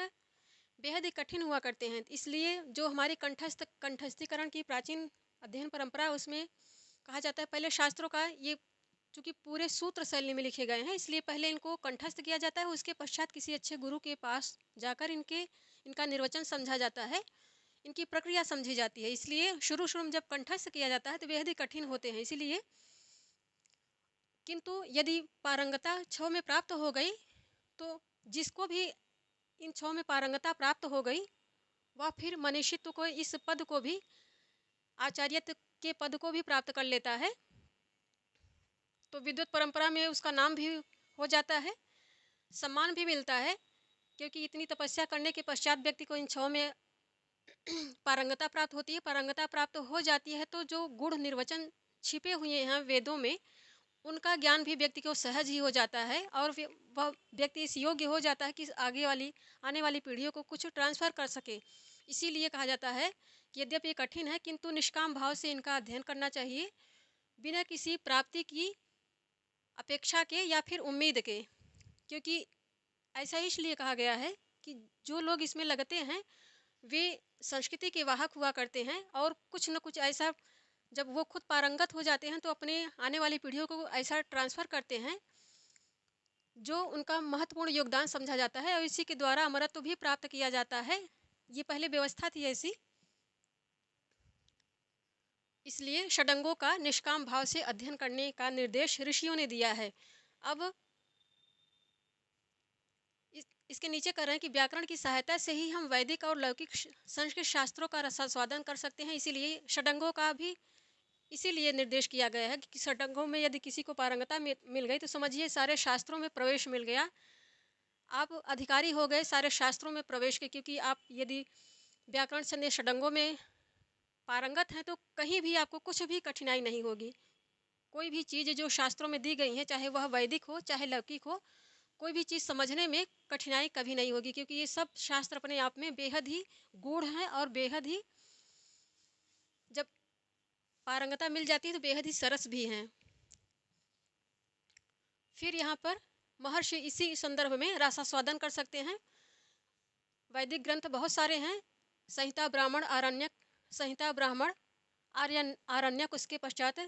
बेहद ही कठिन हुआ करते हैं। इसलिए जो हमारी कंठस्थीकरण की प्राचीन अध्ययन परंपरा उसमें कहा जाता है पहले शास्त्रों का ये चूँकि पूरे सूत्र शैली में लिखे गए हैं इसलिए पहले इनको कंठस्थ किया जाता है। उसके पश्चात किसी अच्छे गुरु के पास जाकर इनका निर्वचन समझा जाता है, इनकी प्रक्रिया समझी जाती है। इसलिए शुरू में जब कंठस्थ किया जाता है तो बेहद ही कठिन होते हैं। इसीलिए किंतु यदि पारंगता 6 में प्राप्त हो गई तो जिसको भी इन 6 में पारंगता प्राप्त हो गई वह फिर मनीषित्व को इस पद को भी आचार्यत्व के पद को भी प्राप्त कर लेता है। तो विद्वत परंपरा में उसका नाम भी हो जाता है, सम्मान भी मिलता है क्योंकि इतनी तपस्या करने के पश्चात व्यक्ति को इन 6 में पारंगता प्राप्त होती है। पारंगता प्राप्त हो जाती है तो जो गूढ़ निर्वचन छिपे हुए हैं वेदों में उनका ज्ञान भी व्यक्ति को सहज ही हो जाता है और वह व्यक्ति इस योग्य हो जाता है कि आने वाली पीढ़ियों को कुछ ट्रांसफ़र कर सके। इसीलिए कहा जाता है कि यद्यपि ये कठिन है किंतु निष्काम भाव से इनका अध्ययन करना चाहिए बिना किसी प्राप्ति की अपेक्षा के या फिर उम्मीद के। क्योंकि ऐसा इसलिए कहा गया है कि जो लोग इसमें लगते हैं वे संस्कृति के वाहक हुआ करते हैं और कुछ न कुछ ऐसा जब वो खुद पारंगत हो जाते हैं तो अपने आने वाली पीढ़ियों को ऐसा ट्रांसफ़र करते हैं जो उनका महत्वपूर्ण योगदान समझा जाता है और इसी के द्वारा अमरत्व भी प्राप्त किया जाता है। ये पहले व्यवस्था थी ऐसी। इसलिए षडंगों का निष्काम भाव से अध्ययन करने का निर्देश ऋषियों ने दिया है। अब इसके नीचे कर रहे हैं कि व्याकरण की सहायता से ही हम वैदिक और लौकिक संस्कृत शास्त्रों का रसास्वादन कर सकते हैं। इसीलिए षडंगों का भी इसीलिए निर्देश किया गया है कि षडंगों में यदि किसी को पारंगता मिल गई तो समझिए सारे शास्त्रों में प्रवेश मिल गया, आप अधिकारी हो गए सारे शास्त्रों में प्रवेश के। क्योंकि आप यदि व्याकरण से षडंगों में पारंगत हैं तो कहीं भी आपको कुछ भी कठिनाई नहीं होगी। कोई भी चीज़ जो शास्त्रों में दी गई है चाहे वह वैदिक हो चाहे लौकिक हो, कोई भी चीज़ समझने में कठिनाई कभी नहीं होगी क्योंकि ये सब शास्त्र अपने आप में बेहद ही गूढ़ हैं और बेहद ही जब पारंगता मिल जाती है तो बेहद ही सरस भी हैं। फिर यहाँ पर महर्षि इसी संदर्भ में रसास्वादन कर सकते हैं। वैदिक ग्रंथ बहुत सारे हैं, संहिता ब्राह्मण आरण्यक, संहिता ब्राह्मण आरण्यक, उसके पश्चात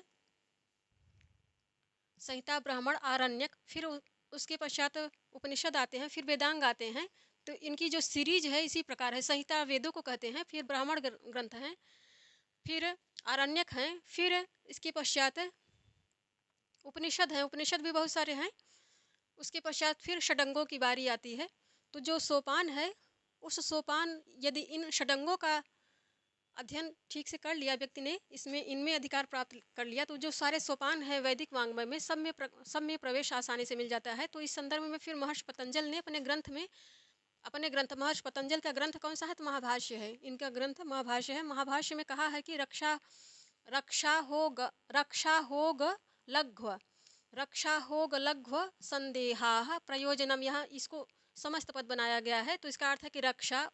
संहिता ब्राह्मण आरण्यक, फिर उसके पश्चात उपनिषद आते हैं, फिर वेदांग आते हैं। तो इनकी जो सीरीज है इसी प्रकार है। संहिता वेदों को कहते हैं, फिर ब्राह्मण ग्रंथ हैं, फिर आरण्यक हैं, फिर इसके पश्चात उपनिषद हैं, उपनिषद भी बहुत सारे हैं। उसके पश्चात फिर षडंगों की बारी आती है। तो जो सोपान है उस सोपान यदि इन षडंगों का अध्ययन ठीक से कर लिया व्यक्ति ने, इनमें अधिकार प्राप्त कर लिया तो जो सारे सोपान है वैदिक वाङ्मय में सब में प्रवेश आसानी से मिल जाता है। तो इस संदर्भ में फिर महर्षि पतंजल ने अपने ग्रंथ महर्षि पतंजल का ग्रंथ कौन सा है? तो महाभाष्य है। इनका ग्रंथ महाभाष्य है। महाभाष्य में कहा है कि रक्षा होग लघ्व संदेहा प्रयोजनम, यहाँ इसको समस्त पद बनाया गया है। तो इसका अर्थ है कि रक्षा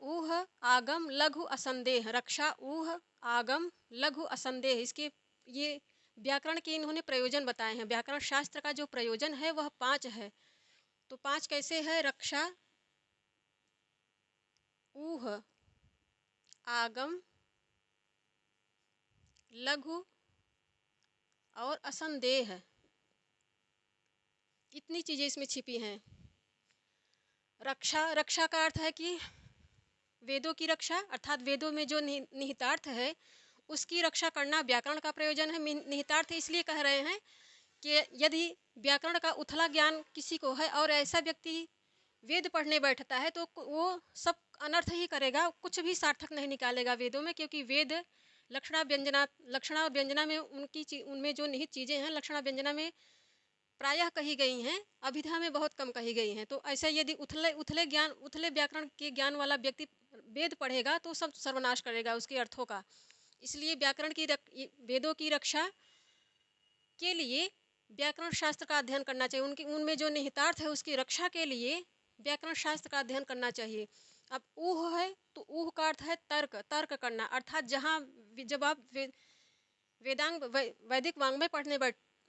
ऊह आगम लघु असंदेह, रक्षा ऊह आगम लघु असंदेह, इसके ये व्याकरण के इन्होंने प्रयोजन बताए हैं। व्याकरण शास्त्र का जो प्रयोजन है वह 5 है। तो 5 कैसे है? रक्षा, ऊह, आगम, लघु और असंदेह, इतनी चीज़ें इसमें छिपी हैं। रक्षा का अर्थ है कि वेदों की रक्षा, अर्थात वेदों में जो निहितार्थ है उसकी रक्षा करना व्याकरण का प्रयोजन है। निहितार्थ इसलिए कह रहे हैं कि यदि व्याकरण का उथला ज्ञान किसी को है और ऐसा व्यक्ति वेद पढ़ने बैठता है तो वो सब अनर्थ ही करेगा, कुछ भी सार्थक नहीं निकालेगा वेदों में, क्योंकि वेद लक्षणा और व्यंजना में उनमें जो निहित चीज़ें हैं लक्षणा व्यंजना में प्रायः कही गई हैं, अभिधा में बहुत कम कही गई हैं। तो ऐसा यदि उथले व्याकरण के ज्ञान वाला व्यक्ति वेद पढ़ेगा तो सब सर्वनाश करेगा उसके अर्थों का। इसलिए वेदों की रक्षा के लिए व्याकरण शास्त्र का अध्ययन करना चाहिए। उनमें जो निहितार्थ है उसकी रक्षा के लिए व्याकरण शास्त्र का अध्ययन करना चाहिए। अब ऊह है तो ऊह का अर्थ है तर्क करना, अर्थात जहाँ जब आप वैदिक वाङ्मय पढ़ने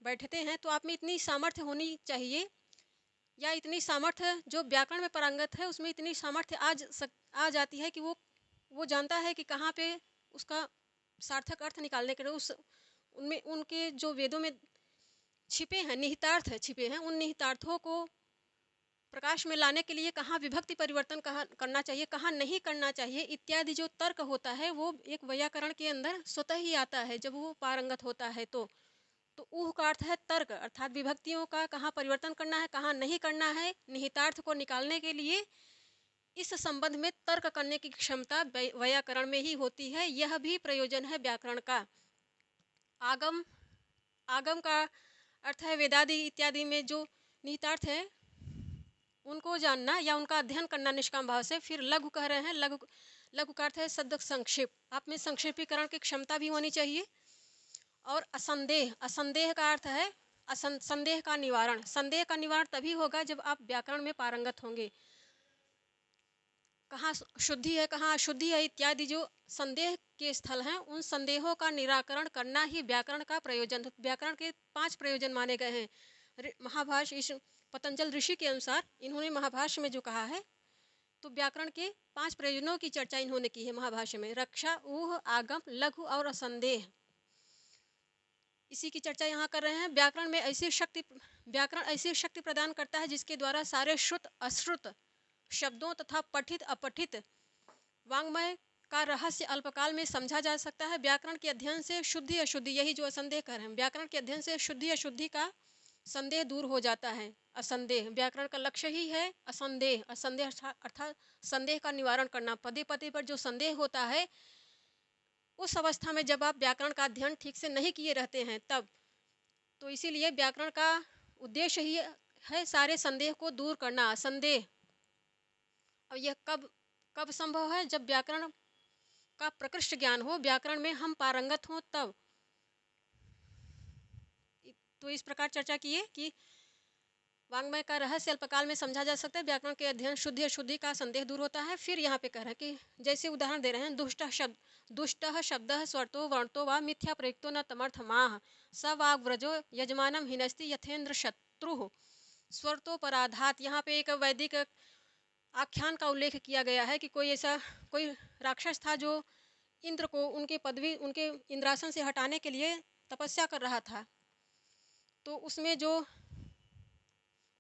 बैठते हैं तो आप में इतनी सामर्थ्य होनी चाहिए, या इतनी सामर्थ्य जो व्याकरण में पारंगत है उसमें इतनी सामर्थ्य आ जाती है कि वो जानता है कि कहाँ पे उसका सार्थक अर्थ निकालने के लिए उनमें उनके जो वेदों में छिपे हैं निहितार्थ छिपे हैं, उन निहितार्थों को प्रकाश में लाने के लिए कहाँ विभक्ति परिवर्तन कहाँ करना चाहिए, कहाँ नहीं करना चाहिए इत्यादि जो तर्क होता है वो एक वैयाकरण के अंदर स्वतः ही आता है जब वो पारंगत होता है। तो ऊह का अर्थ है तर्क, अर्थात विभक्तियों का कहाँ परिवर्तन करना है कहाँ नहीं करना है, निहितार्थ को निकालने के लिए इस संबंध में तर्क करने की क्षमता वैयाकरण में ही होती है। यह भी प्रयोजन है व्याकरण का। आगम का अर्थ है वेदादि इत्यादि में जो निहितार्थ है उनको जानना या उनका अध्ययन करना निष्काम भाव से। फिर लघु कह रहे हैं, लघु का अर्थ है सद संक्षेप, आप में संक्षेपीकरण की क्षमता भी होनी चाहिए। और असंदेह का अर्थ है संदेह का निवारण। संदेह का निवारण तभी होगा जब आप व्याकरण में पारंगत होंगे। कहाँ शुद्धि है कहाँ अशुद्धि है इत्यादि जो संदेह के स्थल हैं उन संदेहों का निराकरण करना ही व्याकरण का प्रयोजन। व्याकरण के 5 प्रयोजन माने गए हैं। महाभाष्य पतंजल ऋषि के अनुसार इन्होंने महाभाष्य में जो कहा है तो व्याकरण के 5 प्रयोजनों की चर्चा इन्होंने की है महाभाष्य में। रक्षा, ऊह, आगम, लघु और असंदेह, इसी की चर्चा यहाँ कर रहे हैं। व्याकरण ऐसी शक्ति प्रदान करता है जिसके द्वारा सारे श्रुत अश्रुत शब्दों तथा पठित अपठित वाङ्मय का रहस्य अल्पकाल में समझा जा सकता है। व्याकरण के अध्ययन से शुद्धि अशुद्धि, यही जो असंदेह कर रहे हैं, व्याकरण के अध्ययन से शुद्धि अशुद्धि का संदेह दूर हो जाता है। असंदेह व्याकरण का लक्ष्य ही है। असंदेह अर्थात संदेह का निवारण करना। पदे पदे पर जो संदेह होता है उस अवस्था में जब आप व्याकरण का अध्ययन ठीक से नहीं किए रहते हैं तब, तो इसीलिए व्याकरण का उद्देश्य ही है सारे संदेह को दूर करना। संदेह, और यह कब संभव है? जब व्याकरण का प्रकृष्ट ज्ञान हो, व्याकरण में हम पारंगत हों तब। तो इस प्रकार चर्चा किए कि वाङ्मय का रहस्य अल्पकाल में समझा जा सकता है। व्याकरण के अध्ययन शुद्धि अशुद्धि का संदेह दूर होता है। फिर यहाँ पे कह रहे हैं कि जैसे उदाहरण दे रहे हैं, दुष्टः शब्दः स्वरतो वर्णतो वा मिथ्या प्रयुक्तो न तमर्थमाह स वाग्व्रजो यजमानम हिनस्ति यथेन्द्र शत्रुः स्वरतो पराधात। यहाँ पे एक वैदिक आख्यान का उल्लेख किया गया है कि कोई राक्षस था जो इंद्र को उनके इंद्रासन से हटाने के लिए तपस्या कर रहा था। तो उसमें जो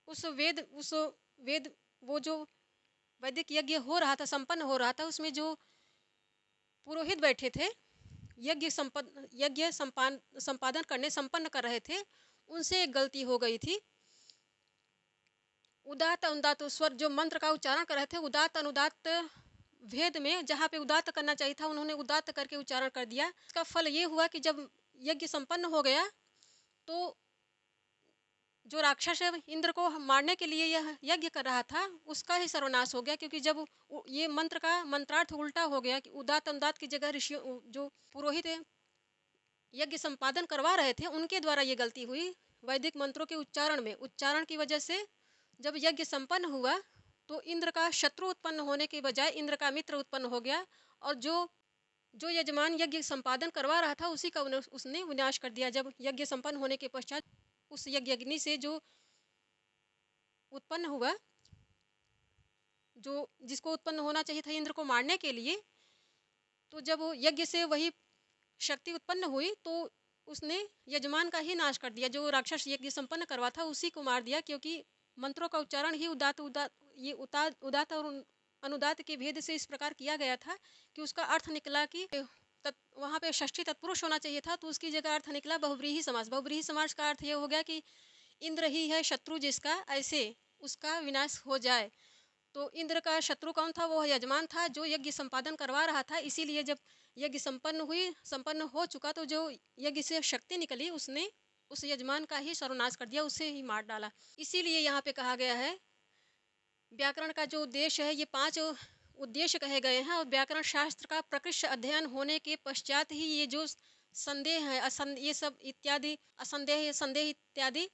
उस वेद वो जो वैदिक यज्ञ हो रहा था, संपन्न हो रहा था, उसमें जो पुरोहित बैठे थे यज्ञ संपन्न कर रहे थे, उनसे एक गलती हो गई थी। उदात्त अनुदात्त स्वर जो मंत्र का उच्चारण कर रहे थे, उदात्त अनुदात्त भेद में जहाँ पे उदात्त करना चाहिए था उन्होंने उदात्त करके उच्चारण कर दिया। इसका फल ये हुआ कि जब यज्ञ संपन्न हो गया तो जो राक्षस इंद्र को मारने के लिए यह यज्ञ कर रहा था उसका ही सर्वनाश हो गया, क्योंकि जब ये मंत्र का मंत्रार्थ उल्टा हो गया कि उदात्त अनुदात्त की जगह ऋषियों जो पुरोहित यज्ञ संपादन करवा रहे थे उनके द्वारा ये गलती हुई। वैदिक मंत्रों के उच्चारण की वजह से जब यज्ञ संपन्न हुआ तो इंद्र का शत्रु उत्पन्न होने के बजाय इंद्र का मित्र उत्पन्न हो गया, और जो यजमान यज्ञ संपादन करवा रहा था उसी का उसने विनाश कर दिया। जब यज्ञ संपन्न होने के पश्चात उस यज्ञ से जो उत्पन्न हुआ, जो जिसको उत्पन्न होना चाहिए था इंद्र को मारने के लिए, तो जब यज्ञ से वही शक्ति उत्पन्न हुई तो उसने यजमान का ही नाश कर दिया। जो राक्षस यज्ञ संपन्न करवा था उसी को मार दिया, क्योंकि मंत्रों का उच्चारण ही उदात्त और अनुदात्त के भेद से इस प्रकार किया गया था कि उसका अर्थ निकला कि वहाँ पे षष्ठी तत्पुरुष होना चाहिए था, तो उसकी जगह अर्थ निकला बहुव्रीहि समास। बहुव्रीहि समास का अर्थ ये हो गया कि इंद्र ही है शत्रु जिसका, ऐसे उसका विनाश हो जाए। तो इंद्र का शत्रु कौन था? वो यजमान था जो यज्ञ संपादन करवा रहा था। इसीलिए जब यज्ञ संपन्न हो चुका, तो जो यज्ञ से शक्ति निकली उसने उस यजमान का ही सर्वनाश कर दिया, उसे ही मार डाला। इसीलिए यहाँ पे कहा गया है व्याकरण का जो उद्देश्य है, ये 5 उद्देश्य कहे गए हैं, और व्याकरण शास्त्र का प्रकृष्ट अध्ययन होने के पश्चात ही ये जो संदेह है, ये सब इत्यादि असंदेह, संदेह इत्यादि,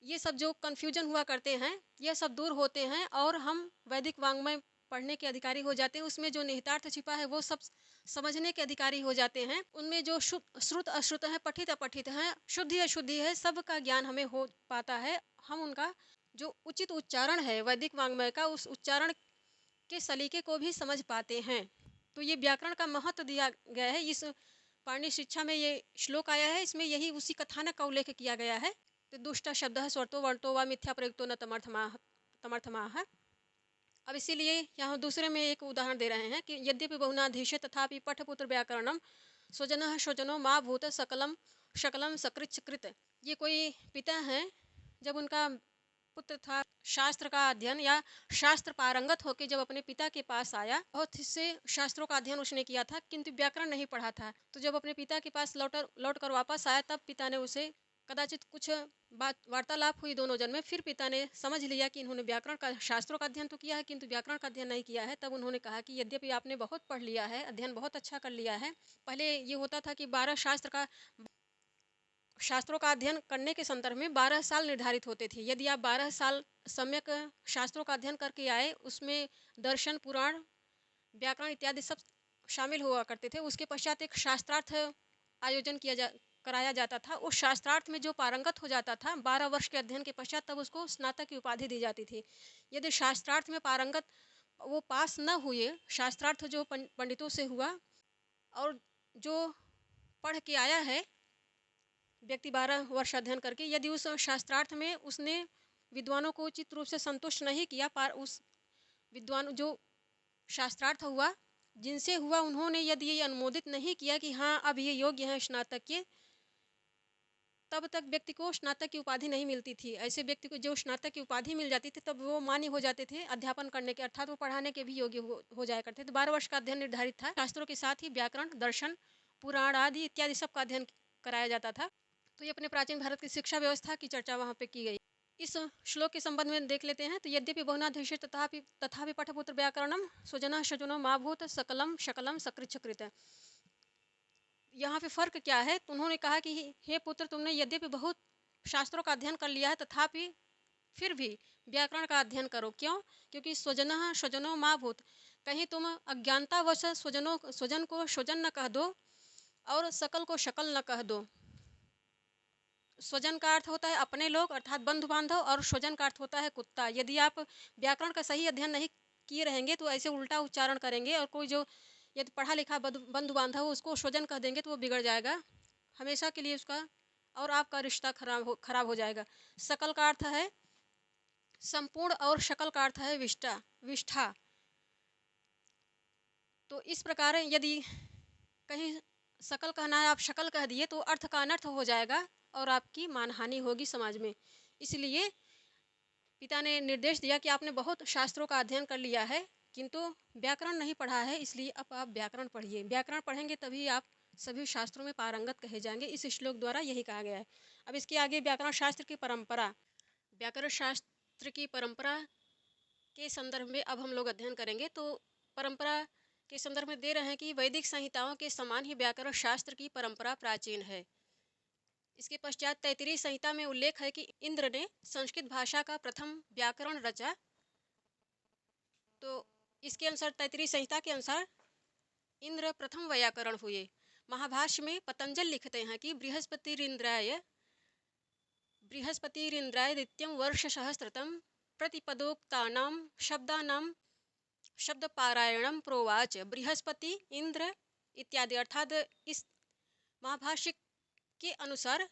ये सब जो कन्फ्यूजन हुआ करते हैं, ये सब दूर होते हैं और हम वैदिक वाङ्मय पढ़ने के अधिकारी हो जाते हैं। उसमें जो निहितार्थ छिपा है वो सब समझने के अधिकारी हो जाते हैं। उनमें जो श्रुत अश्रुत है, पठित अपठित है, शुद्धि अशुद्धि है, सब का ज्ञान हमें हो पाता है। हम उनका जो उचित उच्चारण है वैदिक वाङ्मय का, उस उच्चारण के सलीके को भी समझ पाते हैं। तो ये व्याकरण का महत्व दिया गया है। इस पाणिनि शिक्षा में ये श्लोक आया है, इसमें यही उसी कथानक का उल्लेख किया गया है। तो दुष्ट शब्द स्वरतो वर्तो व मिथ्या प्रयुक्तो न तमर्थमाह। अब इसीलिए यहाँ दूसरे में एक उदाहरण दे रहे हैं कि यद्यपि बहुनाधीश तथापि पठपुत्र व्याकरणम स्वजन स्वजनो माँ भूत सकलम शकलम सकृत। ये कोई पिता हैं, जब उनका पुत्र था, शास्त्र का अध्ययन या शास्त्र पारंगत होकर जब अपने पिता के पास आया, बहुत से शास्त्रों का अध्ययन उसने किया था किंतु व्याकरण नहीं पढ़ा था। तो जब अपने पिता के पास लौट कर वापस आया, तब पिता ने उसे कदाचित कुछ बात वार्तालाप हुई दोनों जन में, फिर पिता ने समझ लिया कि इन्होंने व्याकरण का, शास्त्रों का अध्ययन तो किया है किंतु व्याकरण का अध्ययन नहीं किया है। तब उन्होंने कहा कि यद्यपि आपने बहुत पढ़ लिया है, अध्ययन बहुत अच्छा कर लिया है, पहले ये होता था कि 12 शास्त्रों का अध्ययन करने के संदर्भ में 12 साल निर्धारित होते थे। यदि आप 12 साल सम्यक शास्त्रों का अध्ययन करके आए, उसमें दर्शन, पुराण, व्याकरण इत्यादि सब शामिल हुआ करते थे। उसके पश्चात एक शास्त्रार्थ आयोजन कराया जाता था। उस शास्त्रार्थ में जो पारंगत हो जाता था 12 वर्ष के अध्ययन के पश्चात, तब उसको स्नातक की उपाधि दी जाती थी। यदि शास्त्रार्थ में पारंगत वो पास न हुए, शास्त्रार्थ जो पंडितों से हुआ और जो पढ़ के आया है व्यक्ति 12 वर्ष अध्ययन करके, यदि उस शास्त्रार्थ में उसने विद्वानों को उचित रूप से संतुष्ट नहीं किया, उस विद्वान जो शास्त्रार्थ हुआ जिनसे हुआ, उन्होंने यदि ये अनुमोदित नहीं किया कि हाँ अब ये योग्य है स्नातक के, तब तक व्यक्ति को स्नातक की उपाधि नहीं मिलती थी। ऐसे व्यक्ति को जो स्नातक की उपाधि मिल जाती थी, तब वो मान्य हो जाते थे अध्यापन करने के, अर्थात वो पढ़ाने के भी योग्य हो जाया करते थे। तो 12 वर्ष का अध्ययन निर्धारित था। शास्त्रों के साथ ही व्याकरण, दर्शन, पुराण आदि इत्यादि सब का अध्ययन कराया जाता था। तो ये अपने प्राचीन भारत की शिक्षा व्यवस्था की चर्चा वहाँ पे की गई। इस श्लोक के संबंध में देख लेते हैं। तो यद्यपि बहुनाधीश तथापि पठपुत्र व्याकरणम स्वजन स्वजनो माभूत सकलम शकलम सकृत। यहाँ पे फर्क क्या है? तो उन्होंने कहा कि हे पुत्र, तुमने यद्यपि बहुत शास्त्रों का अध्ययन कर लिया है, तथापि फिर भी व्याकरण का अध्ययन करो। क्यों? क्योंकि स्वजन स्वजनो माभूत, कहीं तुम अज्ञानतावश स्वजन को स्वजन न कह दो और सकल को शकल न कह दो। स्वजन का अर्थ होता है अपने लोग अर्थात बंधु बांधव, और स्वजन का अर्थ होता है कुत्ता। यदि आप व्याकरण का सही अध्ययन नहीं किए रहेंगे तो ऐसे उल्टा उच्चारण करेंगे, और कोई जो यदि पढ़ा लिखा बंधु बांधव उसको स्वजन कह देंगे तो वो बिगड़ जाएगा हमेशा के लिए उसका, और आपका रिश्ता खराब हो जाएगा। सकल का अर्थ है संपूर्ण और शकल का अर्थ है विष्ठा। तो इस प्रकार यदि कहीं सकल कहना है, आप शकल कह दिए तो अर्थ का अनर्थ हो जाएगा और आपकी मानहानि होगी समाज में। इसलिए पिता ने निर्देश दिया कि आपने बहुत शास्त्रों का अध्ययन कर लिया है किंतु व्याकरण नहीं पढ़ा है, इसलिए अब आप व्याकरण पढ़िए। व्याकरण पढ़ेंगे तभी आप सभी शास्त्रों में पारंगत कहे जाएंगे। इस श्लोक द्वारा यही कहा गया है। अब इसके आगे व्याकरण शास्त्र की परंपरा, व्याकरण शास्त्र की परंपरा के संदर्भ में अब हम लोग अध्ययन करेंगे। तो परंपरा के संदर्भ में दे रहे हैं कि वैदिक संहिताओं के समान ही व्याकरण शास्त्र की परंपरा प्राचीन है। इसके पश्चात तैत्तिरीय संहिता में उल्लेख है कि इंद्र ने संस्कृत भाषा का प्रथम व्याकरण रचा। तो इसके अनुसार तैत्तिरीय संहिता के अनुसार इंद्र प्रथम व्याकरण हुए। महाभाष्य में पतंजल लिखते हैं कि बृहस्पतिरिंद्राय नित्यं वर्ष सहस्त्रतम प्रतिपदोक्तानां शब्दानां शब्द पारायणम प्रोवाच बृहस्पति इंद्र इत्यादि। अर्थात इस महाभाष्य के अनुसार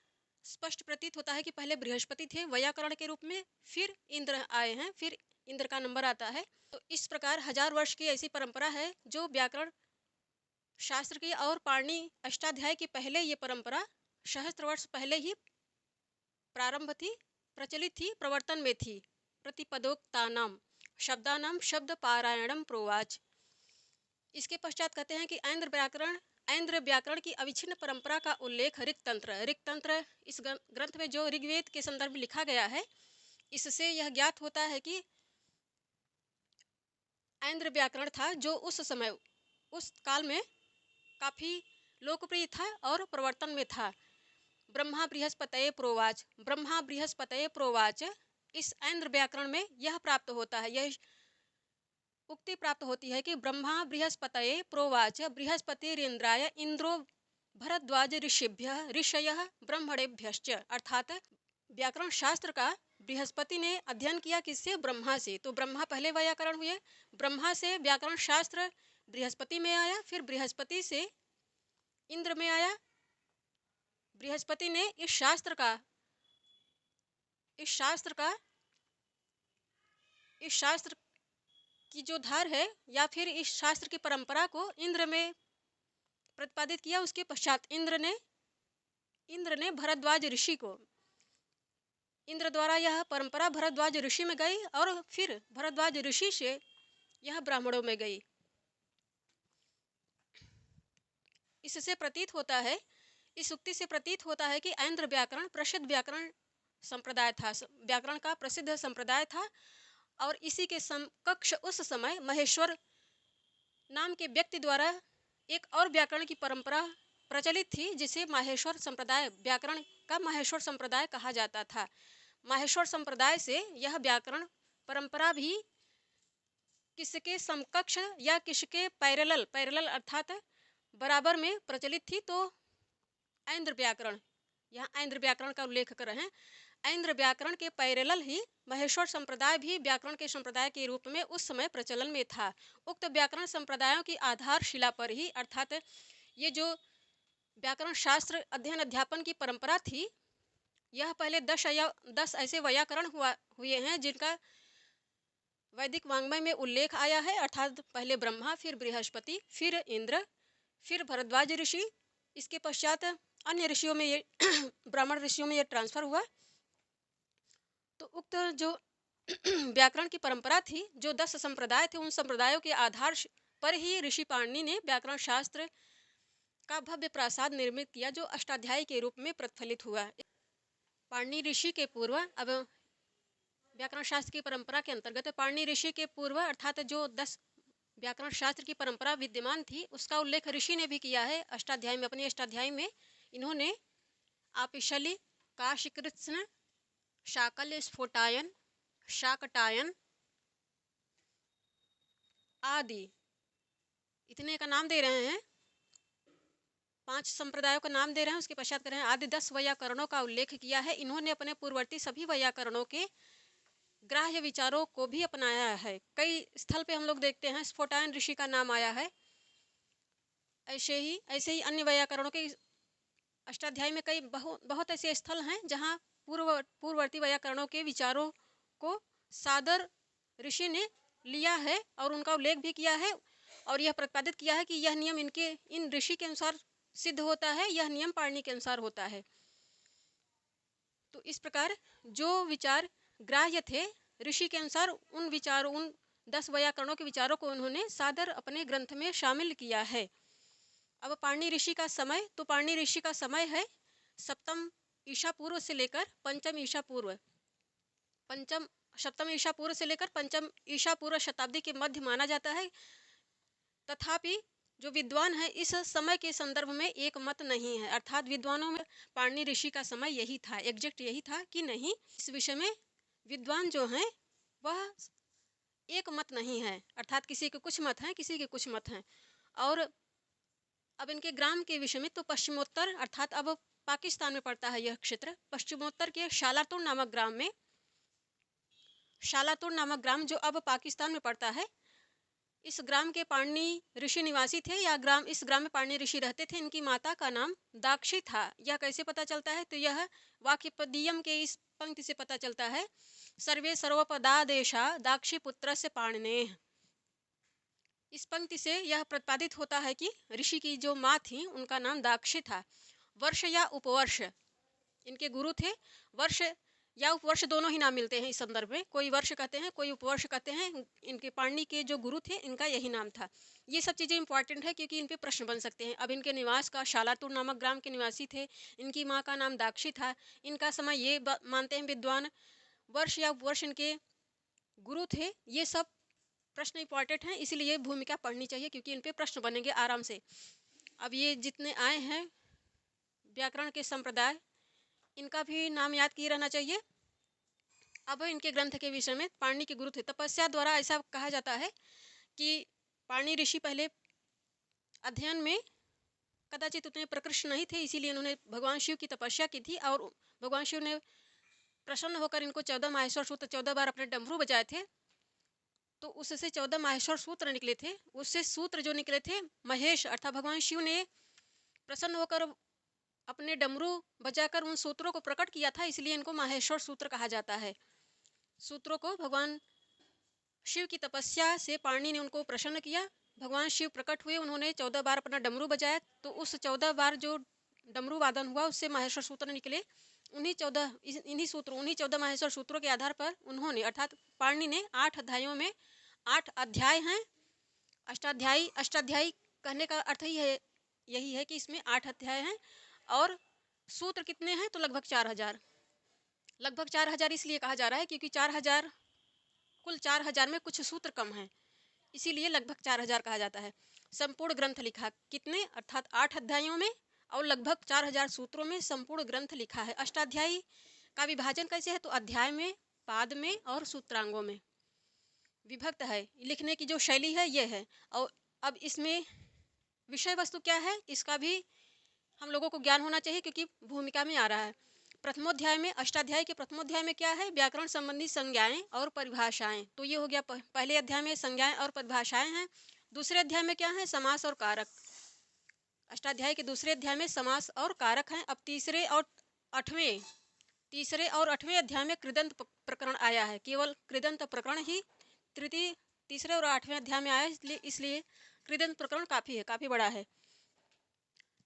स्पष्ट प्रतीत होता है कि पहले बृहस्पति थे व्याकरण के रूप में, फिर इंद्र आए हैं, फिर इंद्र का नंबर आता है। तो इस प्रकार 1000 वर्ष की ऐसी परंपरा है जो व्याकरण शास्त्र की और पाणिनि अष्टाध्याय की पहले ये परंपरा सहस्त्र वर्ष पहले ही प्रारंभ थी, प्रचलित थी, प्रवर्तन में थी। प्रतिपदोक्तानाम शब्दानाम शब्द पारायणम प्रोवाच। इसके पश्चात कहते हैं कि ऐन्द्र व्याकरण की अविच्छिन्न परंपरा का उल्लेख ऋक् तंत्र इस ग्रंथ में जो ऋग्वेद के संदर्भ में लिखा गया है, इससे यह ज्ञात होता है कि ऐन्द्र व्याकरण था जो उस समय उस काल में काफी लोकप्रिय था और प्रवर्तन में था। ब्रह्मा बृहस्पतये प्रोवाच, ब्रह्मा बृहस्पतये प्रोवाच, इस ऐन्द्र व्याकरण में यह प्राप्त होता है, यह उक्ति प्राप्त होती है कि ब्रह्मा बृहस्पतये प्रोवाच बृहस्पतिरिंद्राय इंद्रो भरद्वाज ऋषिभ्यः ऋषयः ब्रह्मणेभ्यश्च। अर्थात व्याकरण शास्त्र का बृहस्पति ने अध्ययन किया, किससे? ब्रह्मा से। तो ब्रह्मा पहले व्याकरण हुए, ब्रह्मा से व्याकरण शास्त्र बृहस्पति में आया, फिर बृहस्पति से इंद्र में आया। बृहस्पति ने इस शास्त्र की जो धार है या फिर इस शास्त्र की परंपरा को इंद्र में प्रतिपादित किया। उसके पश्चात इंद्र ने भरद्वाज ऋषि को, इंद्र द्वारा यह परंपरा भरद्वाज ऋषि में गई और फिर भरद्वाज ऋषि से यह ब्राह्मणों में गई। इससे प्रतीत होता है, इस उक्ति से प्रतीत होता है कि ऐन्द्र व्याकरण प्रसिद्ध व्याकरण संप्रदाय था, व्याकरण का प्रसिद्ध संप्रदाय था। और इसी के समकक्ष उस समय महेश्वर नाम के व्यक्ति द्वारा एक और व्याकरण की परंपरा प्रचलित थी, जिसे माहेश्वर संप्रदाय, व्याकरण का माहेश्वर संप्रदाय कहा जाता था। माहेश्वर संप्रदाय से यह व्याकरण परंपरा भी किसके समकक्ष या किसके पैरेलल अर्थात बराबर में प्रचलित थी। तो ऐन्द्र व्याकरण, यहाँ ऐन्द्र व्याकरण का उल्लेख कर रहे हैं, ऐन्द्र व्याकरण के पैरेलल ही महेश्वर संप्रदाय भी व्याकरण के संप्रदाय के रूप में उस समय प्रचलन में था। उक्त व्याकरण संप्रदायों की आधारशिला पर ही, अर्थात ये जो व्याकरण शास्त्र अध्ययन अध्यापन की परंपरा थी, यह पहले 10 ऐसे व्याकरण हुए हैं जिनका वैदिक वाङ्मय में उल्लेख आया है। अर्थात पहले ब्रह्मा, फिर बृहस्पति, फिर इंद्र, फिर भरद्वाज ऋषि, इसके पश्चात अन्य ऋषियों में ये ब्राह्मण ऋषियों में ये ट्रांसफर हुआ। तो उक्त जो व्याकरण की परंपरा थी, जो 10 संप्रदाय थे, उन संप्रदायों के आधार पर ही ऋषि पाणिनि ने व्याकरण शास्त्र का भव्य प्रासाद निर्मित किया, जो अष्टाध्यायी के रूप में प्रतिफलित हुआ। पाणिनि ऋषि के पूर्व, अब व्याकरण शास्त्र की परंपरा के अंतर्गत पाणिनि ऋषि के पूर्व अर्थात जो 10 व्याकरण शास्त्र की परंपरा विद्यमान थी, उसका उल्लेख ऋषि ने भी किया है अष्टाध्यायी में। अपनी अष्टाध्यायी में इन्होंने आपिशलि, काशकृत्स्न, शाकल्य स्फोटायन, शाकटायन आदि इतने का नाम दे रहे हैं, 5 संप्रदायों का नाम दे रहे हैं। उसके पश्चात कर रहे हैं आदि 10 वैयाकरणों का उल्लेख किया है। इन्होंने अपने पूर्ववर्ती सभी वैयाकरणों के ग्राह्य विचारों को भी अपनाया है। कई स्थल पे हम लोग देखते हैं स्फोटायन ऋषि का नाम आया है। ऐसे ही अन्य वैयाकरणों के अष्टाध्यायी में कई बहुत ऐसे स्थल हैं जहाँ पूर्ववर्ती वैयाकरणों के विचारों को सादर ऋषि ने लिया है और उनका उल्लेख भी किया है और यह प्रतिपादित किया है कि यह नियम इन ऋषि के अनुसार सिद्ध होता है, यह नियम पाणिनि के अनुसार होता है। तो इस प्रकार जो विचार ग्राह्य थे ऋषि के अनुसार, उन 10 वैयाकरणों के विचारों को उन्होंने सादर अपने ग्रंथ में शामिल किया है। अब पाणिनि ऋषि का समय, तो पाणिनि ऋषि का समय है 7वीं ईसा पूर्व से लेकर 5वीं ईसा पूर्व, 7वीं ईसा पूर्व से लेकर 5वीं ईसा पूर्व शताब्दी के मध्य माना जाता है। तथापि जो विद्वान है इस समय के संदर्भ में एक मत नहीं है, अर्थात विद्वानों में पाणिनि ऋषि का समय यही था, एग्जैक्ट यही था कि नहीं, इस विषय में विद्वान जो हैं वह एक मत नहीं है, अर्थात किसी के कुछ मत हैं, किसी के कुछ मत हैं। और अब इनके ग्राम के विषय में, तो पश्चिमोत्तर अर्थात अब पाकिस्तान में पड़ता है यह क्षेत्र, पश्चिमोत्तर के शालातुर नामक ग्राम जो अब पाकिस्तान में पड़ता है, इस ग्राम के पाणिनि ऋषि निवासी थे, या इस ग्राम में पाणिनि ऋषि रहते थे। इनकी माता का नाम दाक्षी था। यह कैसे पता चलता है? तो यह वाक्यपदीयम के इस पंक्ति से पता चलता है, सर्वे सर्वपदादेशा दाक्षी पुत्रस्य पाणिनेः। इस पंक्ति से यह प्रतिपादित होता है कि ऋषि की जो माँ थी उनका नाम दाक्षी था। वर्ष या उपवर्ष इनके गुरु थे। वर्ष या उपवर्ष दोनों ही नाम मिलते हैं इस संदर्भ में, कोई वर्ष कहते हैं कोई उपवर्ष कहते हैं। इनके पाणिनि के जो गुरु थे इनका यही नाम था। ये सब चीज़ें इंपॉर्टेंट है क्योंकि इन पे प्रश्न बन सकते हैं। अब इनके निवास का शालातुर नामक ग्राम के निवासी थे। इनकी माँ का नाम दाक्षी था। इनका समय ये मानते हैं विद्वान। वर्ष या उपवर्ष इनके गुरु थे। ये सब प्रश्न इंपॉर्टेंट हैं, इसीलिए भूमिका पढ़नी चाहिए क्योंकि इन पे प्रश्न बनेंगे आराम से। अब ये जितने आए हैं व्याकरण के संप्रदाय, इनका भी नाम याद किए रहना चाहिए। अब इनके ग्रंथ के विषय में, पाणिनि के गुरु थे। तपस्या द्वारा ऐसा कहा जाता है कि पाणिनि ऋषि पहले अध्ययन में कदाचित उतने प्रकृष्ट नहीं थे, इसीलिए उन्होंने भगवान शिव की तपस्या की थी और भगवान शिव ने प्रसन्न होकर इनको 14 माहेश्वर सूत्र 14 बार अपने डमरू बजाए थे। तो उससे 14 माहेश्वर सूत्र निकले थे। उससे सूत्र जो निकले थे महेश अर्थात भगवान शिव ने प्रसन्न होकर अपने डमरू बजाकर उन सूत्रों को प्रकट किया था, इसलिए इनको माहेश्वर सूत्र कहा जाता है। सूत्रों को भगवान शिव की तपस्या से पाणिनि ने उनको प्रसन्न किया। भगवान शिव प्रकट हुए, उन्होंने 14 बार अपना डमरू बजाया, तो उस 14 बार जो डमरू वादन हुआ उससे माहेश्वर सूत्र निकले। इन्हीं 14 माहेश्वर सूत्रों के आधार पर उन्होंने अर्थात पाणिनि ने 8 अध्यायों में 8 अध्याय हैं। अष्टाध्यायी कहने का अर्थ ही है यही है कि इसमें 8 अध्याय हैं और सूत्र कितने हैं तो लगभग 4000। लगभग 4000 इसलिए कहा जा रहा है क्योंकि 4000 कुल 4000 में कुछ सूत्र कम हैं, इसीलिए लगभग 4000 कहा जाता है। संपूर्ण ग्रंथ लिखा कितने अर्थात 8 अध्यायों में और लगभग 4000 सूत्रों में संपूर्ण ग्रंथ लिखा है। अष्टाध्यायी का विभाजन कैसे है तो अध्याय में, पाद में और सूत्रांगों में विभक्त है। लिखने की जो शैली है ये है। और अब इसमें विषय वस्तु क्या है इसका भी हम लोगों को ज्ञान होना चाहिए क्योंकि भूमिका में आ रहा है। प्रथमोध्याय में, अष्टाध्याय के प्रथमोध्याय में क्या है, व्याकरण संबंधी संज्ञाएं और परिभाषाएं। तो ये हो गया पहले अध्याय में संज्ञाएं और परिभाषाएं हैं। दूसरे अध्याय में क्या है, समास और कारक। अष्टाध्याय के दूसरे अध्याय में समास और कारक हैं। अब तीसरे और आठवें अध्याय में कृदंत प्रकरण आया है। केवल कृदंत प्रकरण ही तीसरे और 8वें अध्याय में आया, इसलिए कृदंत प्रकरण काफी बड़ा है।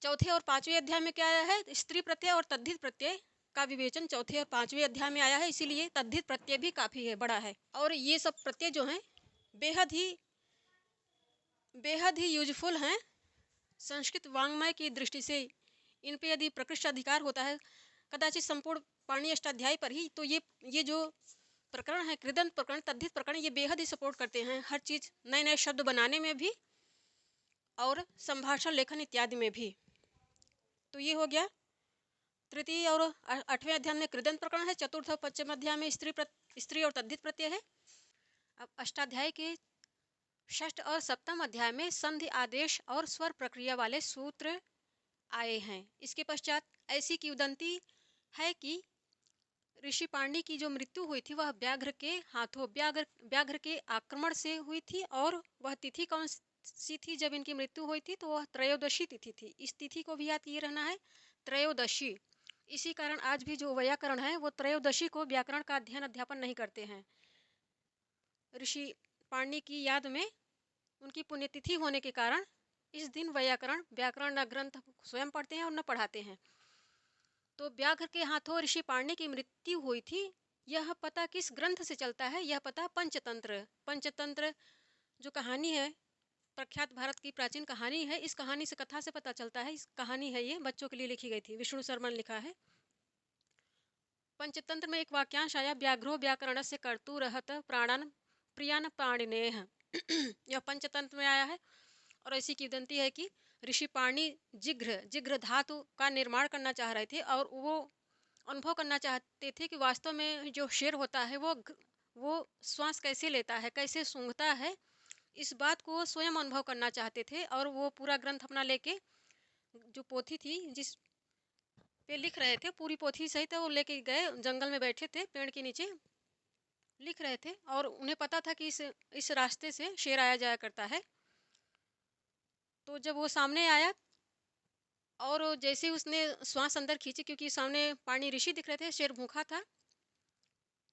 चौथे और 5वें अध्याय में क्या आया है, स्त्री प्रत्यय और तद्धित प्रत्यय का विवेचन चौथे और 5वें अध्याय में आया है, इसीलिए तद्धित प्रत्यय भी काफी है, बड़ा है। और ये सब प्रत्यय जो हैं बेहद ही यूजफुल हैं संस्कृत वाङ्मय की दृष्टि से। इन पे यदि प्रकृष्ट अधिकार होता है कदाचित संपूर्ण पाणिनि अष्टाध्यायी पर ही, तो ये जो प्रकरण है कृदंत प्रकरण, तद्धित प्रकरण, ये बेहद ही सपोर्ट करते हैं हर चीज, नए नए शब्द बनाने में भी और संभाषण लेखन इत्यादि में भी। तो ये हो गया तृतीय और 8वें अध्याय में कृदंत प्रकरण है। चतुर्थ और पंचम अध्याय में स्त्री और तद्धित प्रत्यय है। अब अष्टाध्याय के षष्ठ और सप्तम अध्याय में संधि आदेश और स्वर प्रक्रिया वाले सूत्र आए हैं। इसके पश्चात ऐसी किंवदंती है कि ऋषि पाणिनि की जो मृत्यु हुई थी वह व्याघ्र के हाथों व्याघ्र के आक्रमण से हुई थी। और वह तिथि कौन सी थी जब इनकी मृत्यु हुई थी, तो वह त्रयोदशी तिथि थी। इस तिथि को भी याद किए रहना है, त्रयोदशी। इसी कारण आज भी जो वैयाकरण है वो त्रयोदशी को व्याकरण का अध्ययन अध्यापन नहीं करते हैं। ऋषि पाणिनि की याद में उनकी पुण्यतिथि होने के कारण इस दिन व्याकरण न ग्रंथ स्वयं पढ़ते हैं और न पढ़ाते हैं। तो व्याघ्र के हाथों ऋषि पाणिनि की मृत्यु हुई थी, यह पता किस ग्रंथ से चलता है, यह पता पंचतंत्र जो कहानी है, प्रख्यात भारत की प्राचीन कहानी है। इस कहानी से, कथा से पता चलता है। इस कहानी है ये बच्चों के लिए लिखी गई थी, विष्णु शर्मा ने लिखा है। पंचतंत्र में एक वाक्यांश आया, व्याघ्रो व्याकरणस्य कर्तुरहत प्राणान प्रियान पाणिनेह। यह पंचतंत्र में आया है। और ऐसी किंवदंती है कि ऋषि पाणिनि जिघ्र धातु का निर्माण करना चाह रहे थे और वो अनुभव करना चाहते थे कि वास्तव में जो शेर होता है वो श्वास कैसे लेता है, कैसे सूंघता है। इस बात को वो स्वयं अनुभव करना चाहते थे। और वो पूरा ग्रंथ अपना लेके, जो पोथी थी जिस पे लिख रहे थे, पूरी पोथी सहित वो लेके गए, जंगल में बैठे थे, पेड़ के नीचे लिख रहे थे। और उन्हें पता था कि इस रास्ते से शेर आया जाया करता है। तो जब वो सामने आया और जैसे उसने श्वास अंदर खींची, क्योंकि सामने पाणिनि ऋषि दिख रहे थे, शेर भूखा था,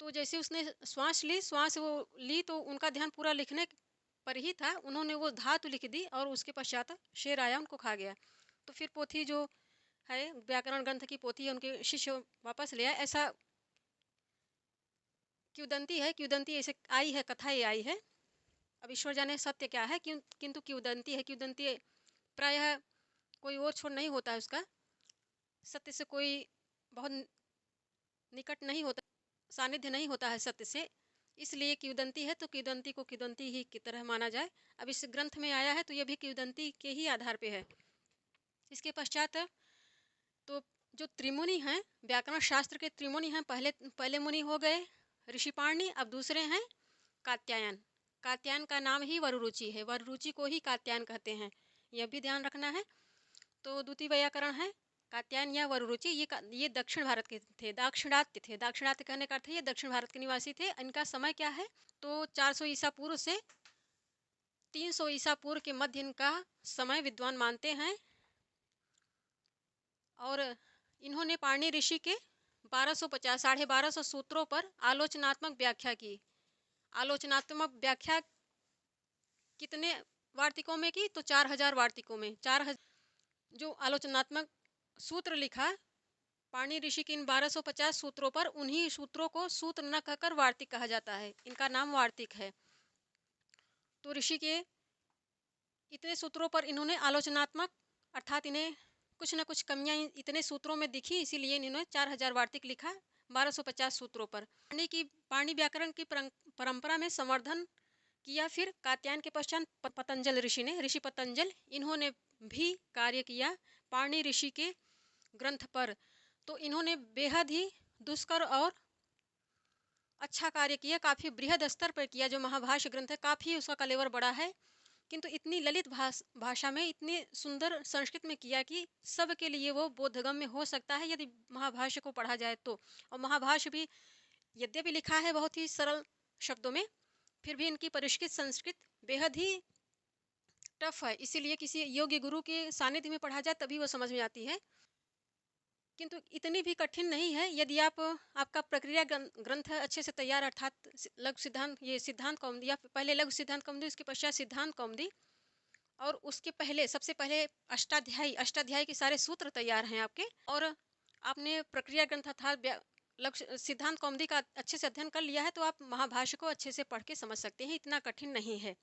तो जैसे उसने श्वास ली तो उनका ध्यान पूरा लिखने पर ही था, उन्होंने वो धातु लिख दी और उसके पश्चात शेर आया उनको खा गया। तो फिर पोथी जो है व्याकरण ग्रंथ की पोथी है उनके शिष्य वापस ले आए। ऐसा किंवदंती है, किंवदंती ऐसे आई है, कथा ये आई है। अब ईश्वर जाने सत्य क्या है, किंतु किंवदंती है। किंवदंती प्रायः कोई और छोर नहीं होता है उसका, सत्य से कोई बहुत निकट नहीं होता, सानिध्य नहीं होता है सत्य से, इसलिए किंवदंती है। तो किंवदंती को किंवदंती ही की तरह माना जाए। अब इस ग्रंथ में आया है तो यह भी किंवदंती के ही आधार पे है। इसके पश्चात तो जो त्रिमुनि हैं, व्याकरण शास्त्र के त्रिमुनि हैं, पहले पहले मुनि हो गए ऋषिपाणि, अब दूसरे हैं कात्यायन। कात्यायन का नाम ही वरुरुचि है, वरुरुचि को ही कात्यायन कहते हैं, यह भी ध्यान रखना है। तो द्वितीय व्याकरण है कात्यायन या वरुरुचि। ये दक्षिण भारत के थे, दाक्षिणात्य थे। दाक्षिणात्य कहने का अर्थ है ये दक्षिण भारत के निवासी थे। इनका समय क्या है, तो 400 ईसा पूर्व से 300 ईसा पूर्व के मध्य इनका समय विद्वान मानते हैं। और इन्होंने पाणिनि ऋषि के 1250 1250 सूत्रों पर आलोचनात्मक व्याख्या की। आलोचनात्मक व्याख्या कितने वार्तिकों में की, तो 4000 वार्तिकों में। 4000 जो आलोचनात्मक सूत्र लिखा पाणिनि ऋषि के इन 1250 सूत्रों पर, उन्हीं सूत्रों को सूत्र न कहकर वार्तिक कहा जाता है, इनका नाम वार्तिक है। तो ऋषि के इतने सूत्रों पर इन्होंने आलोचनात्मक, अर्थात इन्हें कुछ न कुछ कमियां इतने सूत्रों में दिखी, इसीलिए इन्होंने 4000 वार्तिक लिखा 1250 सूत्रों पर। पाणिनि व्याकरण की परंपरा में संवर्धन किया। फिर कात्यायन के पश्चात पतंजल ऋषि ने, ऋषि पतंजल, इन्होंने भी कार्य किया पाणिनि ऋषि के ग्रंथ पर। तो इन्होंने बेहद ही दुष्कर और अच्छा कार्य किया, काफ़ी बृहद स्तर पर किया। जो महाभाष्य ग्रंथ है काफ़ी उसका कलेवर बड़ा है, किंतु इतनी ललित भाषा में, इतनी सुंदर संस्कृत में किया कि सबके लिए वो बोधगम्य हो सकता है यदि महाभाष्य को पढ़ा जाए तो। और महाभाष्य भी यद्यपि लिखा है बहुत ही सरल शब्दों में, फिर भी इनकी परिष्कृत संस्कृत बेहद ही टफ है, इसीलिए किसी योग्य गुरु के सानिध्य में पढ़ा जाए तभी वो समझ में आती है। किंतु इतनी भी कठिन नहीं है यदि आपका प्रक्रिया ग्रंथ अच्छे से तैयार, अर्थात लघु सिद्धांत, ये सिद्धांत कौमुदी या पहले लघु सिद्धांत कौमुदी, उसके पश्चात सिद्धांत कौमुदी, और उसके पहले सबसे पहले अष्टाध्यायी के सारे सूत्र तैयार हैं आपके, और आपने प्रक्रिया ग्रंथ अर्थात लघु सिद्धांत कौमुदी का अच्छे से अध्ययन कर लिया है, तो आप महाभाष्य को अच्छे से पढ़ के समझ सकते हैं, इतना कठिन नहीं है।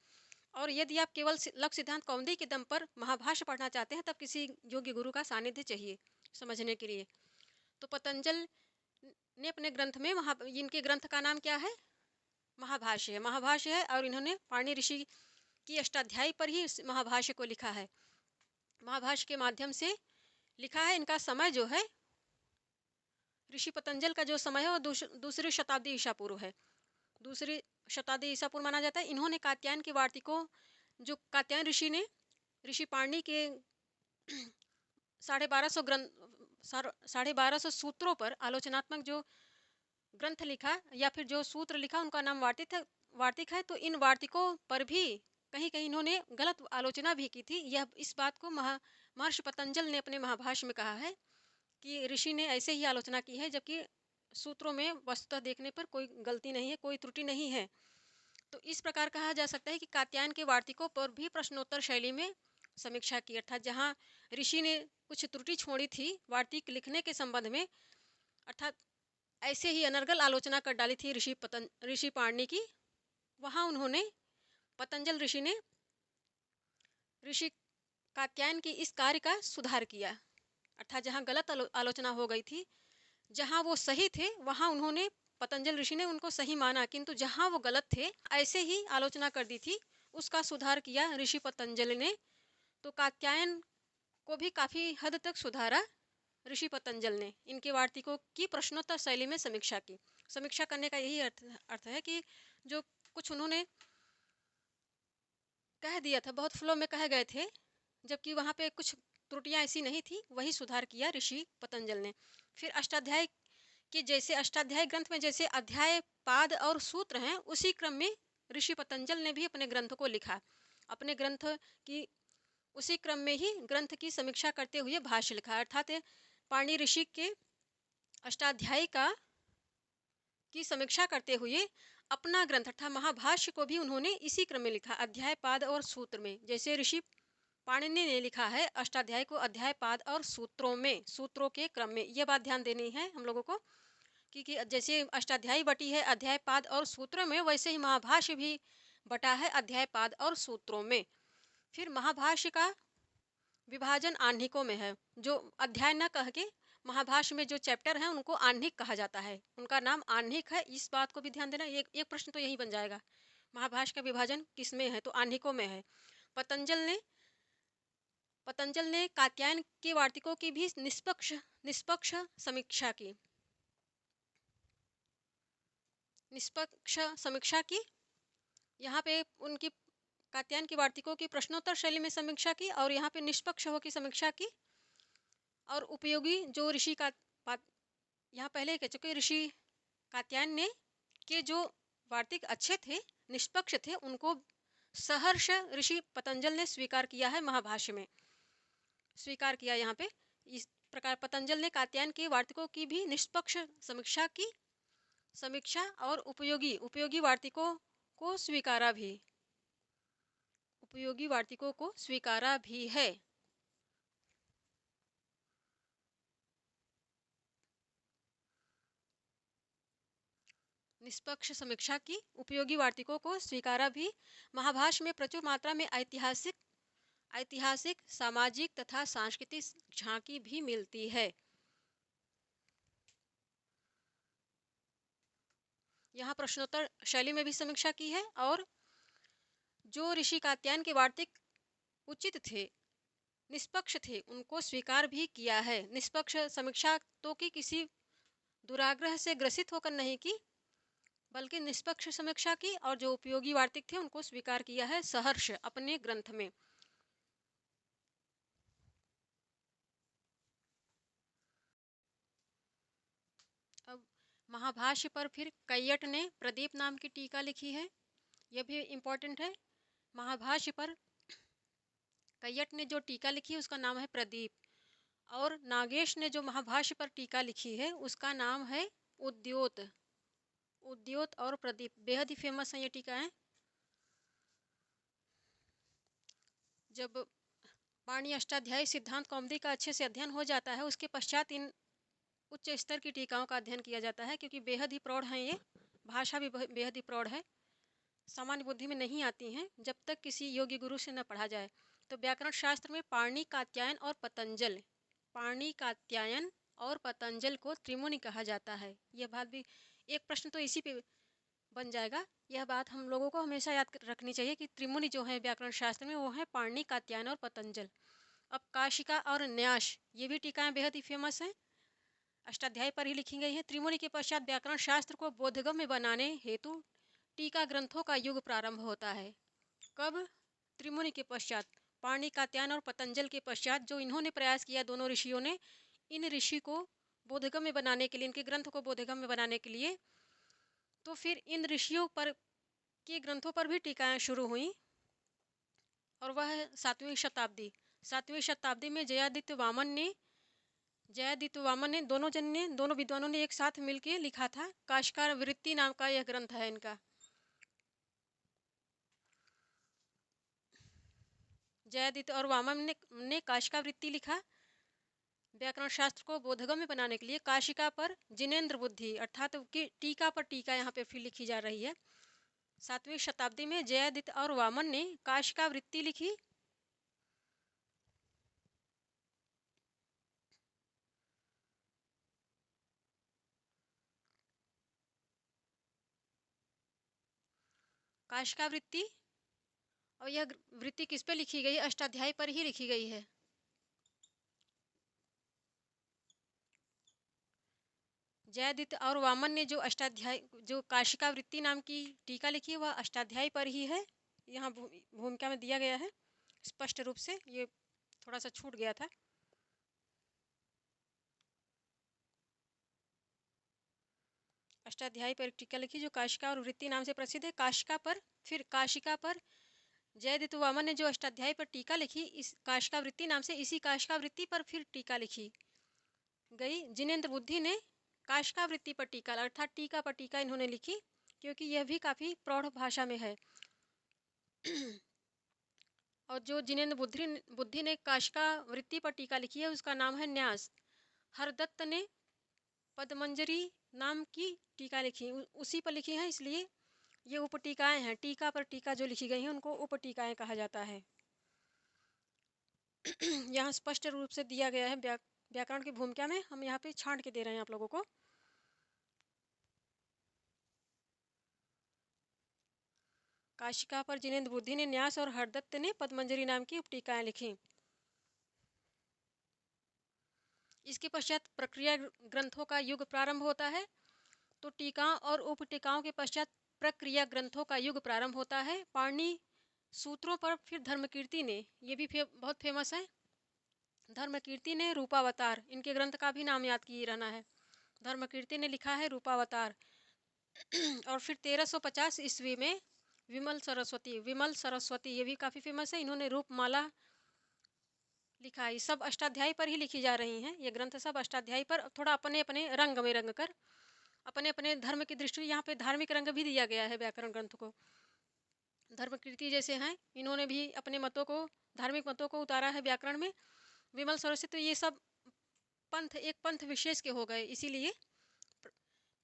और यदि आप केवल लघु सिद्धांत कौमुदी के दम पर महाभाष्य पढ़ना चाहते हैं, तब किसी योग्य गुरु का सानिध्य चाहिए समझने के लिए। तो पतंजल ने अपने ग्रंथ में इनके ग्रंथ का नाम क्या है, महाभाष्य है, महाभाष्य है। और इन्होंने पाणिनि ऋषि की अष्टाध्यायी पर ही महाभाष्य को लिखा है, महाभाष्य के माध्यम से लिखा है। इनका समय जो है, ऋषि पतंजल का जो समय है वो दूसरी शताब्दी ईसा पूर्व है, दूसरी शताब्दी ईसा पूर्व माना जाता है। इन्होंने कात्यायन की वार्तिकों, जो कात्यायन ऋषि ने ऋषि पाणिनि के 1250 ग्रंथ, 1250 सूत्रों पर आलोचनात्मक जो ग्रंथ लिखा या फिर जो सूत्र लिखा, उनका नाम वार्तिक है। तो इन वार्तिकों पर भी कहीं कहीं इन्होंने गलत आलोचना भी की थी। यह इस बात को महर्षि पतंजल ने अपने महाभाष्य में कहा है कि ऋषि ने ऐसे ही आलोचना की है, जबकि सूत्रों में वस्तुतः देखने पर कोई गलती नहीं है, कोई त्रुटि नहीं है। तो इस प्रकार कहा जा सकता है कि कात्यायन के वार्तिकों पर भी प्रश्नोत्तर शैली में समीक्षा की, अर्थात जहाँ ऋषि ने कुछ त्रुटि छोड़ी थी वार्तिक लिखने के संबंध में, अर्थात ऐसे ही अनर्गल आलोचना कर डाली थी ऋषि पाणिनि की, वहाँ उन्होंने पतंजल ऋषि ने ऋषि कात्यायन की इस कार्य का सुधार किया। अर्थात जहाँ गलत आलोचना हो गई थी, जहाँ वो सही थे वहाँ उन्होंने, पतंजल ऋषि ने उनको सही माना, किंतु जहाँ वो गलत थे ऐसे ही आलोचना कर दी थी, उसका सुधार किया ऋषि पतंजलि ने। तो कात्यायन को भी काफ़ी हद तक सुधारा ऋषि पतंजल ने, इनके वार्तिकों की प्रश्नोत्तर शैली में समीक्षा की। समीक्षा करने का यही अर्थ है कि जो कुछ उन्होंने कह दिया था, बहुत फ्लो में कह गए थे, जबकि वहाँ पे कुछ त्रुटियां ऐसी नहीं थी, वही सुधार किया ऋषि पतंजल ने। फिर अष्टाध्याय के जैसे, अष्टाध्याय ग्रंथ में जैसे अध्याय, पाद और सूत्र हैं, उसी क्रम में ऋषि पतंजल ने भी अपने ग्रंथ को लिखा। अपने ग्रंथ की उसी क्रम में ही ग्रंथ की समीक्षा करते हुए भाष्य लिखा, अर्थात पाणिनि ऋषि के अष्टाध्यायी की समीक्षा करते हुए अपना ग्रंथ अर्थात महाभाष्य को भी उन्होंने इसी क्रम में लिखा, अध्याय पाद और सूत्र में। जैसे ऋषि पाणिनि ने लिखा है अष्टाध्याय को अध्याय पाद और सूत्रों में, सूत्रों के क्रम में। यह बात ध्यान देनी है हम लोगों को कि जैसे अष्टाध्यायी बटी है अध्याय पाद और सूत्रों में, वैसे ही महाभाष्य भी बटा है अध्याय पाद और सूत्रों में। फिर महाभाष्य का विभाजन आह्निकों में है, जो अध्याय न कह के महाभाष्य में जो चैप्टर है उनको आह्निक कहा जाता है, उनका नाम आह्निक है। इस बात को भी ध्यान देना, एक प्रश्न तो यही बन जाएगा, महाभाष्य का विभाजन किस में है, तो आह्निकों में है। पतंजल ने कात्यायन के वार्तिकों की भी निष्पक्ष समीक्षा की, निष्पक्ष समीक्षा की। यहाँ पे उनकी कात्यायन की वार्तिकों की प्रश्नोत्तर शैली में समीक्षा की और यहाँ पे निष्पक्ष होकर समीक्षा की। और उपयोगी जो ऋषि का यहाँ पहले कह चुके, ऋषि कात्यायन ने के जो वार्तिक अच्छे थे, निष्पक्ष थे, उनको सहर्ष ऋषि पतंजल ने स्वीकार किया है, महाभाष्य में स्वीकार किया। यहाँ पे इस प्रकार पतंजल ने कात्यायन के वार्तिकों की भी निष्पक्ष समीक्षा की, समीक्षा और उपयोगी वार्तिकों को स्वीकारा भी, उपयोगी वार्तिकों को स्वीकारा भी है। निष्पक्ष समीक्षा की, उपयोगी वार्तिकों को स्वीकारा भी। महाभाष्य में प्रचुर मात्रा में ऐतिहासिक, सामाजिक तथा सांस्कृतिक झांकी भी मिलती है। यहाँ प्रश्नोत्तर शैली में भी समीक्षा की है और जो ऋषि कात्यायन के वार्तिक उचित थे, निष्पक्ष थे, उनको स्वीकार भी किया है। निष्पक्ष समीक्षा तो की किसी दुराग्रह से ग्रसित होकर नहीं की, बल्कि निष्पक्ष समीक्षा की और जो उपयोगी वार्तिक थे उनको स्वीकार किया है सहर्ष अपने ग्रंथ में। अब महाभाष्य पर फिर कैयट ने प्रदीप नाम की टीका लिखी है, यह भी इम्पोर्टेंट है। महाभाष्य पर कैयट ने जो टीका लिखी है उसका नाम है प्रदीप, और नागेश ने जो महाभाष्य पर टीका लिखी है उसका नाम है उद्योत। उद्योत और प्रदीप बेहद ही फेमस है ये टीकाएं। जब पाणि अष्टाध्यायी सिद्धांत कौमुदी का अच्छे से अध्ययन हो जाता है, उसके पश्चात इन उच्च स्तर की टीकाओं का अध्ययन किया जाता है, क्योंकि बेहद ही प्रौढ़ हैं ये, भाषा भी बेहद ही प्रौढ़ है, सामान्य बुद्धि में नहीं आती हैं जब तक किसी योग्य गुरु से न पढ़ा जाए। तो व्याकरण शास्त्र में पाणि कात्यायन और पतंजल, पाणि कात्यायन और पतंजल को त्रिमुनि कहा जाता है। यह बात भी एक प्रश्न तो इसी पे बन जाएगा। यह बात हम लोगों को हमेशा याद रखनी चाहिए कि त्रिमुनि जो है व्याकरण शास्त्र में वो है पाणि कात्यायन और पतंजल। अब काशिका और न्यास, ये भी टीकाएं बेहद ही फेमस हैं, अष्टाध्याय पर ही लिखी गई है। त्रिमुनि के पश्चात व्याकरण शास्त्र को बोधगम्य बनाने हेतु टीका ग्रंथों का युग प्रारंभ होता है। कब? त्रिमुनि के पश्चात, पाणि कात्यायन और पतंजल के पश्चात जो इन्होंने प्रयास किया, दोनों ऋषियों ने, इन ऋषि को बोधगम्य बनाने के लिए, इनके ग्रंथ को बोधगम्य बनाने के लिए, तो फिर इन ऋषियों पर के ग्रंथों पर भी टीकाएं शुरू हुई। और वह 7वीं शताब्दी में जयादित्य वामन ने दोनों विद्वानों ने एक साथ मिलकर लिखा था। काशिका वृत्ति नाम का यह ग्रंथ है इनका। जयादित्य और वामन ने काशिका वृत्ति लिखा। व्याकरण शास्त्र को बोधगम्य बनाने के लिए काशिका पर जिनेन्द्र बुद्धि अर्थात टीका पर टीका यहाँ पे फिर लिखी जा रही है। 7वीं शताब्दी में जयादित्य और वामन ने काशिका वृत्ति लिखी। काशिका वृत्ति, और यह वृत्ति किस पे लिखी गई? अष्टाध्यायी पर ही लिखी गई है। जयादित्य और वामन ने जो काशिका वृत्ति नाम की टीका लिखी है वह अष्टाध्यायी पर ही है। यहाँ भूमिका में दिया गया है स्पष्ट रूप से, ये थोड़ा सा छूट गया था। अष्टाध्यायी पर टीका लिखी जो काशिका और वृत्ति नाम से प्रसिद्ध है। काशिका पर जयादित्य वामन ने जो अष्टाध्यायी पर टीका लिखी, इस काशिका वृत्ति नाम से इसी काशिका वृत्ति पर फिर टीका लिखी गई। जिनेन्द्र बुद्धि ने काशिका वृत्ति पर टीका अर्थात टीका पर टीका इन्होंने लिखी। क्योंकि यह भी काफ़ी प्रौढ़ भाषा में है। और जो जिनेंद्र बुद्धि ने काशिका वृत्ति पर टीका लिखी है उसका नाम है न्यास। हरदत्त ने पद्मंजरी नाम की टीका लिखी, उसी पर लिखी है, इसलिए ये उपटीकाएं हैं। टीका पर टीका जो लिखी गई हैं उनको उपटीकाएं कहा जाता है। यहाँ स्पष्ट रूप से दिया गया है व्याकरण की भूमिका में, हम यहाँ पे छांट के दे रहे हैं आप लोगों को। काशिका पर जिनेंद्र बुद्धि ने न्यास और हरदत्त ने पद्मंजरी नाम की उपटीकाएं लिखी। इसके पश्चात प्रक्रिया ग्रंथों का युग प्रारंभ होता है। तो टीका और उपटीकाओं के पश्चात प्रक्रिया ग्रंथों का युग प्रारंभ होता है। पाणिनि सूत्रों पर फिर धर्मकीर्ति ने, ये भी बहुत फेमस है, धर्मकीर्ति ने रूपावतार, इनके ग्रंथ का भी नाम याद किए रहना है। धर्मकीर्ति ने लिखा है रूपावतार। और फिर 1350 ईस्वी में विमल सरस्वती ये भी काफ़ी फेमस है, इन्होंने रूपमाला लिखा है। सब अष्टाध्यायी पर ही लिखी जा रही हैं ये ग्रंथ, सब अष्टाध्यायी पर, थोड़ा अपने अपने रंग में रंग कर, अपने अपने धर्म की दृष्टि, यहाँ पे धार्मिक रंग भी दिया गया है व्याकरण ग्रंथ को। धर्मकीर्ति जैसे हैं, इन्होंने भी अपने मतों को, धार्मिक मतों को उतारा है व्याकरण में। विमल सरस्वती, तो ये सब पंथ, एक पंथ विशेष के हो गए, इसीलिए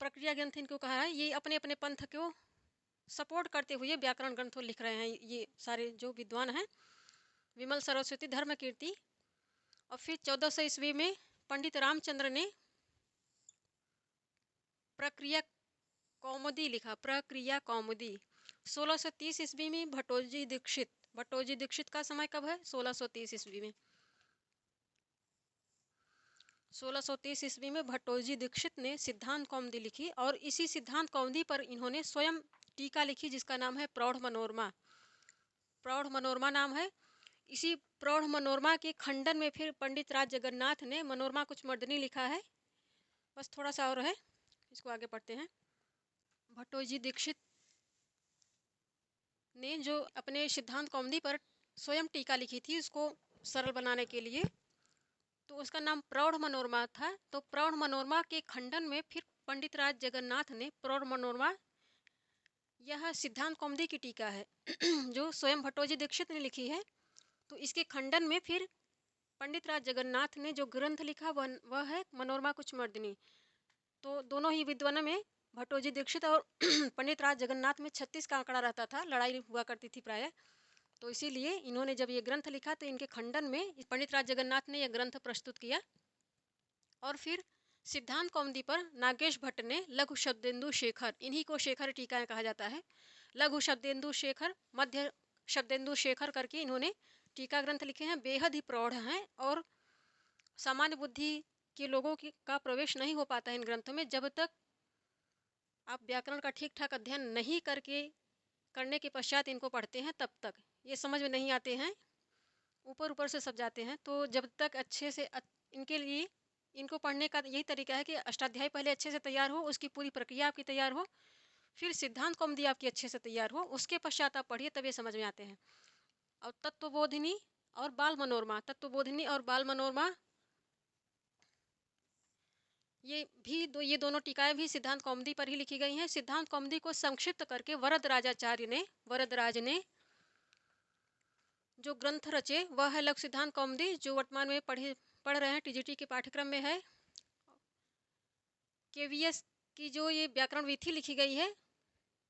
प्रक्रिया ग्रंथ इनको कहा है। ये अपने अपने पंथ को सपोर्ट करते हुए व्याकरण ग्रंथ लिख रहे हैं ये सारे जो विद्वान हैं। विमल सरस्वती, धर्मकीर्ति। और फिर 1400 ईस्वी में पंडित रामचंद्र ने प्रक्रिया कौमुदी लिखा, प्रक्रिया कौमुदी। 1630 ईस्वी में भट्टोजी दीक्षित का समय कब है? 1630 ईस्वी में। 1630 ईस्वी में भट्टोजी दीक्षित ने सिद्धांत कौमुदी लिखी, और इसी सिद्धांत कौमुदी पर इन्होंने स्वयं टीका लिखी जिसका नाम है प्रौढ़ मनोरमा। प्रौढ़ मनोरमा नाम है। इसी प्रौढ़ मनोरमा के खंडन में फिर पंडित राज जगन्नाथ ने मनोरमा कुछ मर्दनी लिखा है। बस थोड़ा सा और है, इसको आगे पढ़ते हैं। भट्टोजी दीक्षित ने जो अपने सिद्धांत कौमुदी पर स्वयं टीका लिखी थी उसको सरल बनाने के लिए, तो उसका नाम प्रौढ़ मनोरमा था। तो प्रौढ़ मनोरमा के खंडन में फिर पंडित राज जगन्नाथ ने प्रौढ़ मनोरमा, यह सिद्धांत कौमुदी की टीका है जो स्वयं भट्टोजी दीक्षित ने लिखी है। तो इसके खंडन में फिर पंडित राज जगन्नाथ ने जो ग्रंथ लिखा वह है मनोरमा कुछ मर्दनी। तो दोनों ही विद्वानों में, भट्टोजी दीक्षित और पंडित राज जगन्नाथ में 36 का आंकड़ा रहता था, लड़ाई हुआ करती थी प्रायः। तो इसीलिए इन्होंने जब ये ग्रंथ लिखा तो इनके खंडन में पंडित राज जगन्नाथ ने यह ग्रंथ प्रस्तुत किया। और फिर सिद्धांत कौमुदी पर नागेश भट्ट ने लघु शब्देंदु शेखर, इन्हीं को शेखर टीकाएं कहा जाता है, लघु शब्देंदु शेखर, मध्य शब्देंदु शेखर करके इन्होंने टीका ग्रंथ लिखे हैं। बेहद ही प्रौढ़ हैं और सामान्य बुद्धि के लोगों का प्रवेश नहीं हो पाता है इन ग्रंथों में। जब तक आप व्याकरण का ठीक ठाक अध्ययन नहीं करने के पश्चात इनको पढ़ते हैं तब तक ये समझ में नहीं आते हैं, ऊपर ऊपर से सब जाते हैं। तो जब तक अच्छे से इनके लिए, इनको पढ़ने का यही तरीका है कि अष्टाध्यायी पहले अच्छे से तैयार हो, उसकी पूरी प्रक्रिया आपकी तैयार हो, फिर सिद्धांत कौमुदी आपकी अच्छे से तैयार हो, उसके पश्चात आप पढ़िए, तब ये समझ में आते हैं। और तत्वबोधिनी और बाल मनोरमा, तत्वबोधिनी और बाल मनोरमा ये दोनों टीकाएं भी सिद्धांत कौमुदी पर ही लिखी गई हैं। सिद्धांत कौमुदी को संक्षिप्त करके वरदराज ने जो ग्रंथ रचे वह है लघु सिद्धांत कौमुदी, जो वर्तमान में पढ़ रहे हैं, टीजीटी के पाठ्यक्रम में है। केवीएस की जो ये व्याकरण विधि लिखी गई है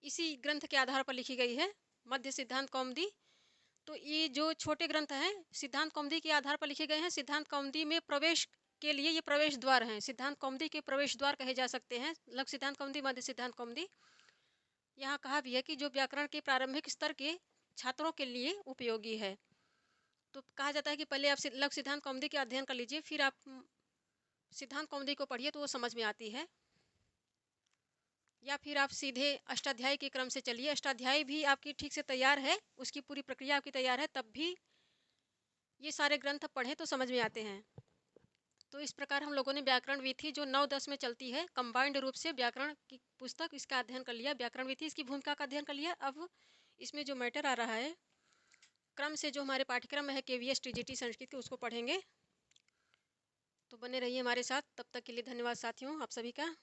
इसी ग्रंथ के आधार पर लिखी गई है, मध्य सिद्धांत कौमुदी। तो ये जो छोटे ग्रंथ हैं सिद्धांत कौमुदी के आधार पर लिखे गए हैं। सिद्धांत कौमुदी में प्रवेश के लिए ये प्रवेश द्वार हैं, सिद्धांत कौमुदी के प्रवेश द्वार कहे जा सकते हैं, लघु सिद्धांत कौमुदी, मध्य सिद्धांत कौमुदी। यहाँ कहा भी है कि जो व्याकरण के प्रारंभिक स्तर के छात्रों के लिए उपयोगी है। तो कहा जाता है कि पहले आप लघु सिद्धांत कौमुदी का अध्ययन कर लीजिए, फिर आप सिद्धांत कौमुदी को पढ़िए तो वो समझ में आती है। या फिर आप सीधे अष्टाध्यायी के क्रम से चलिए, अष्टाध्यायी भी आपकी ठीक से तैयार है, उसकी पूरी प्रक्रिया आपकी तैयार है, तब भी ये सारे ग्रंथ पढ़ें तो समझ में आते हैं। तो इस प्रकार हम लोगों ने व्याकरण विधि जो 9-10 में चलती है, कंबाइंड रूप से व्याकरण की पुस्तक, इसका अध्ययन कर लिया, व्याकरण विधि, इसकी भूमिका का अध्ययन कर लिया। अब इसमें जो मैटर आ रहा है क्रम से, जो हमारे पाठ्यक्रम में है केवीएस टीजीटी संस्कृत के, उसको पढ़ेंगे। तो बने रहिए हमारे साथ, तब तक के लिए धन्यवाद साथियों, आप सभी का।